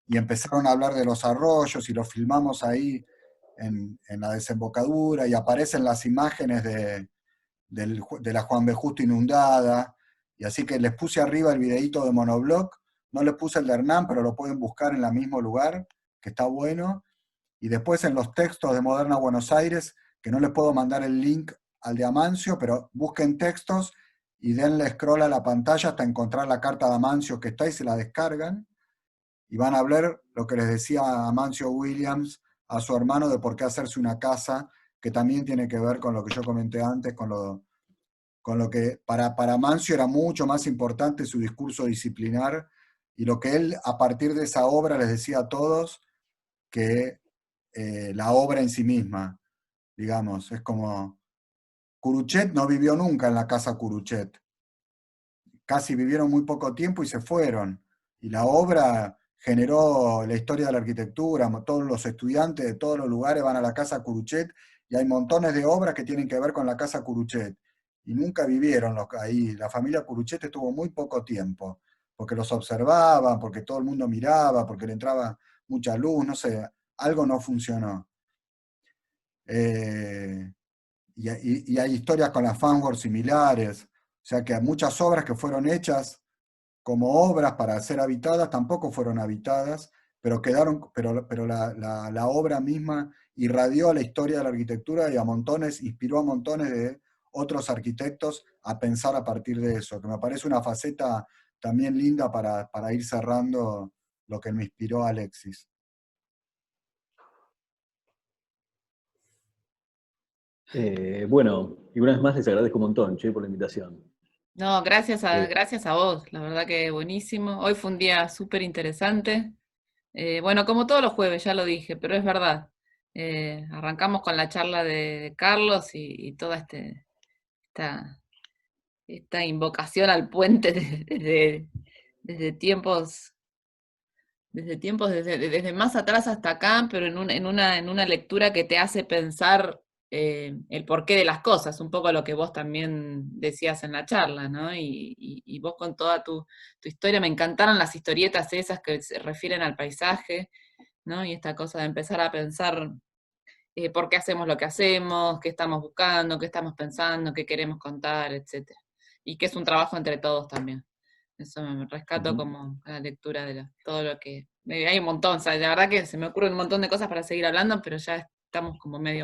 y empezaron a hablar de los arroyos y los filmamos ahí en la desembocadura, y aparecen las imágenes de la Juan B. Justo inundada, y así que les puse arriba el videíto de Monobloc, no les puse el de Hernán, pero lo pueden buscar en el mismo lugar, que está bueno, y después en los textos de Moderna Buenos Aires, que no les puedo mandar el link al de Amancio, pero busquen textos y denle scroll a la pantalla hasta encontrar la carta de Amancio que está y se la descargan, y van a ver lo que les decía Amancio Williams a su hermano de por qué hacerse una casa, que también tiene que ver con lo que yo comenté antes, con lo que para Amancio era mucho más importante su discurso disciplinar, y lo que él a partir de esa obra les decía a todos, que la obra en sí misma, digamos, es como, Curuchet no vivió nunca en la casa Curuchet, casi vivieron muy poco tiempo y se fueron, y la obra generó la historia de la arquitectura, todos los estudiantes de todos los lugares van a la casa Curuchet, y hay montones de obras que tienen que ver con la casa Curuchet, y nunca vivieron ahí, la familia Curuchet estuvo muy poco tiempo, porque los observaban, porque todo el mundo miraba, porque le entraba mucha luz, no sé, algo no funcionó. Y hay historias con las fanwars similares, o sea que muchas obras que fueron hechas como obras para ser habitadas tampoco fueron habitadas, pero la obra misma irradió la historia de la arquitectura y inspiró a montones de otros arquitectos a pensar a partir de eso, que me parece una faceta también linda para ir cerrando lo que me inspiró Alexis. Bueno, y una vez más les agradezco un montón, Che, por la invitación. No, gracias Eh, gracias a vos, la verdad que buenísimo. Hoy fue un día súper interesante. Bueno, como todos los jueves, ya lo dije, pero es verdad. Arrancamos con la charla de Carlos y toda esta invocación al puente desde tiempos, desde más atrás hasta acá, pero en una lectura que te hace pensar el porqué de las cosas, un poco lo que vos también decías en la charla, ¿no? Y vos con toda tu historia, me encantaron las historietas esas que se refieren al paisaje, ¿no? Y esta cosa de empezar a pensar por qué hacemos lo que hacemos, qué estamos buscando, qué estamos pensando, qué queremos contar, etc. Y que es un trabajo entre todos también. Eso me rescato como la lectura de todo lo que... Hay un montón, o sea, la verdad que se me ocurren un montón de cosas para seguir hablando, pero ya estamos como medio